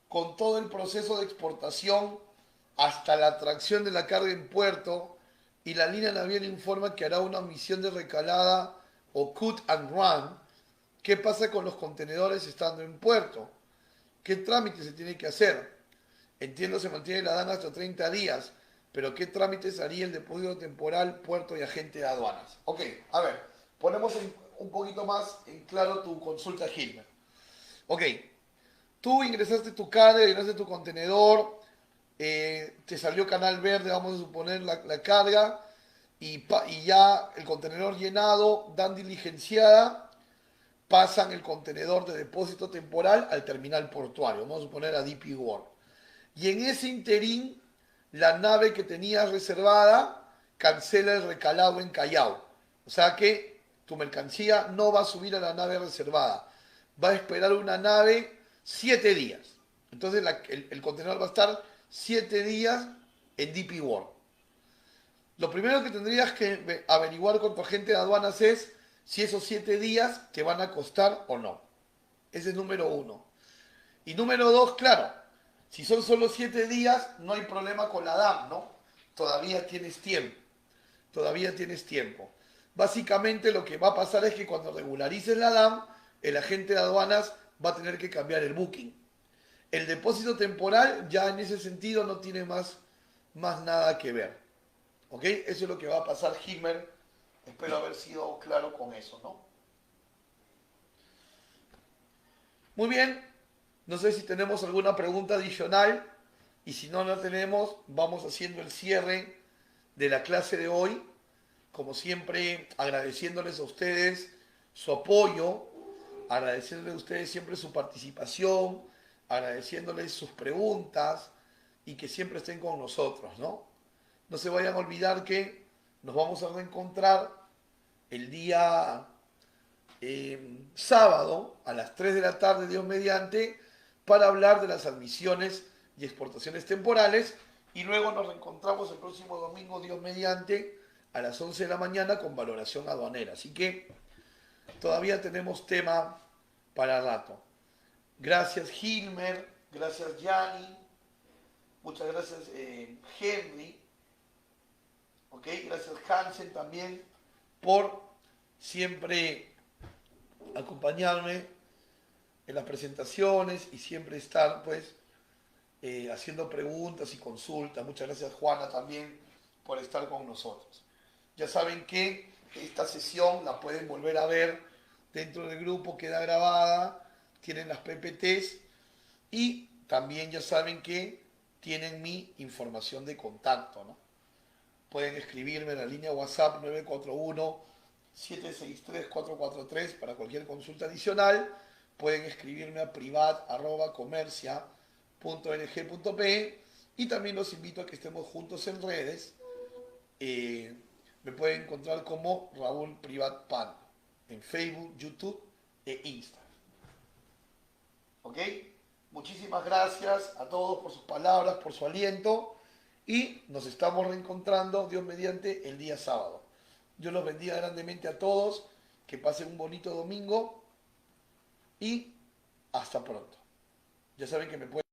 con todo el proceso de exportación hasta la atracción de la carga en puerto y la línea naviera informa que hará una misión de recalada o cut and run, ¿qué pasa con los contenedores estando en puerto? ¿Qué trámite se tiene que hacer? Entiendo se mantiene la DAN hasta 30 días, pero ¿qué trámites haría el depósito temporal, puerto y agente de aduanas? Ok, a ver, ponemos un poquito más en claro tu consulta, Gilmer. Ok, tú ingresaste tu carga, ingresaste tu contenedor, te salió canal verde, vamos a suponer la carga, y ya el contenedor llenado, dan diligenciada, pasan el contenedor de depósito temporal al terminal portuario, vamos a suponer a DP World. Y en ese interín, la nave que tenías reservada cancela el recalado en Callao. O sea que tu mercancía no va a subir a la nave reservada. Va a esperar una nave 7 días. Entonces el contenedor va a estar 7 días en DP World. Lo primero que tendrías que averiguar con tu agente de aduanas es si esos 7 días te van a costar o no. Ese es número uno. Y número dos, claro, si son solo 7 días, no hay problema con la DAM, ¿no? Todavía tienes tiempo, todavía tienes tiempo. Básicamente lo que va a pasar es que cuando regularices la DAM, el agente de aduanas va a tener que cambiar el booking. El depósito temporal ya en ese sentido no tiene más nada que ver. ¿Ok? Eso es lo que va a pasar, Hilmer. Espero haber sido claro con eso, ¿no? Muy bien, no sé si tenemos alguna pregunta adicional y si no la tenemos, vamos haciendo el cierre de la clase de hoy. Como siempre, agradeciéndoles a ustedes su apoyo, agradeciéndoles a ustedes siempre su participación, agradeciéndoles sus preguntas y que siempre estén con nosotros, ¿no? No se vayan a olvidar que nos vamos a reencontrar el día sábado a las 3 de la tarde, Dios mediante, para hablar de las admisiones y exportaciones temporales. Y luego nos reencontramos el próximo domingo, Dios mediante, a las 11 de la mañana con valoración aduanera. Así que todavía tenemos tema para rato. Gracias, Hilmer. Gracias, Yanni. Muchas gracias, Henry. ¿Ok? Gracias, Hansen, también por siempre acompañarme en las presentaciones y siempre estar pues haciendo preguntas y consultas. Muchas gracias, Juana, también por estar con nosotros. Ya saben que esta sesión la pueden volver a ver dentro del grupo, queda grabada, tienen las PPTs y también ya saben que tienen mi información de contacto, ¿no? Pueden escribirme en la línea WhatsApp 941-763-443 para cualquier consulta adicional. Pueden escribirme a privat@comercia.ng.pe y también los invito a que estemos juntos en redes. Me pueden encontrar como Raúl Privat Pan en Facebook, YouTube e Instagram. ¿Ok? Muchísimas gracias a todos por sus palabras, por su aliento y nos estamos reencontrando, Dios mediante, el día sábado. Dios los bendiga grandemente a todos, que pasen un bonito domingo y hasta pronto. Ya saben que me pueden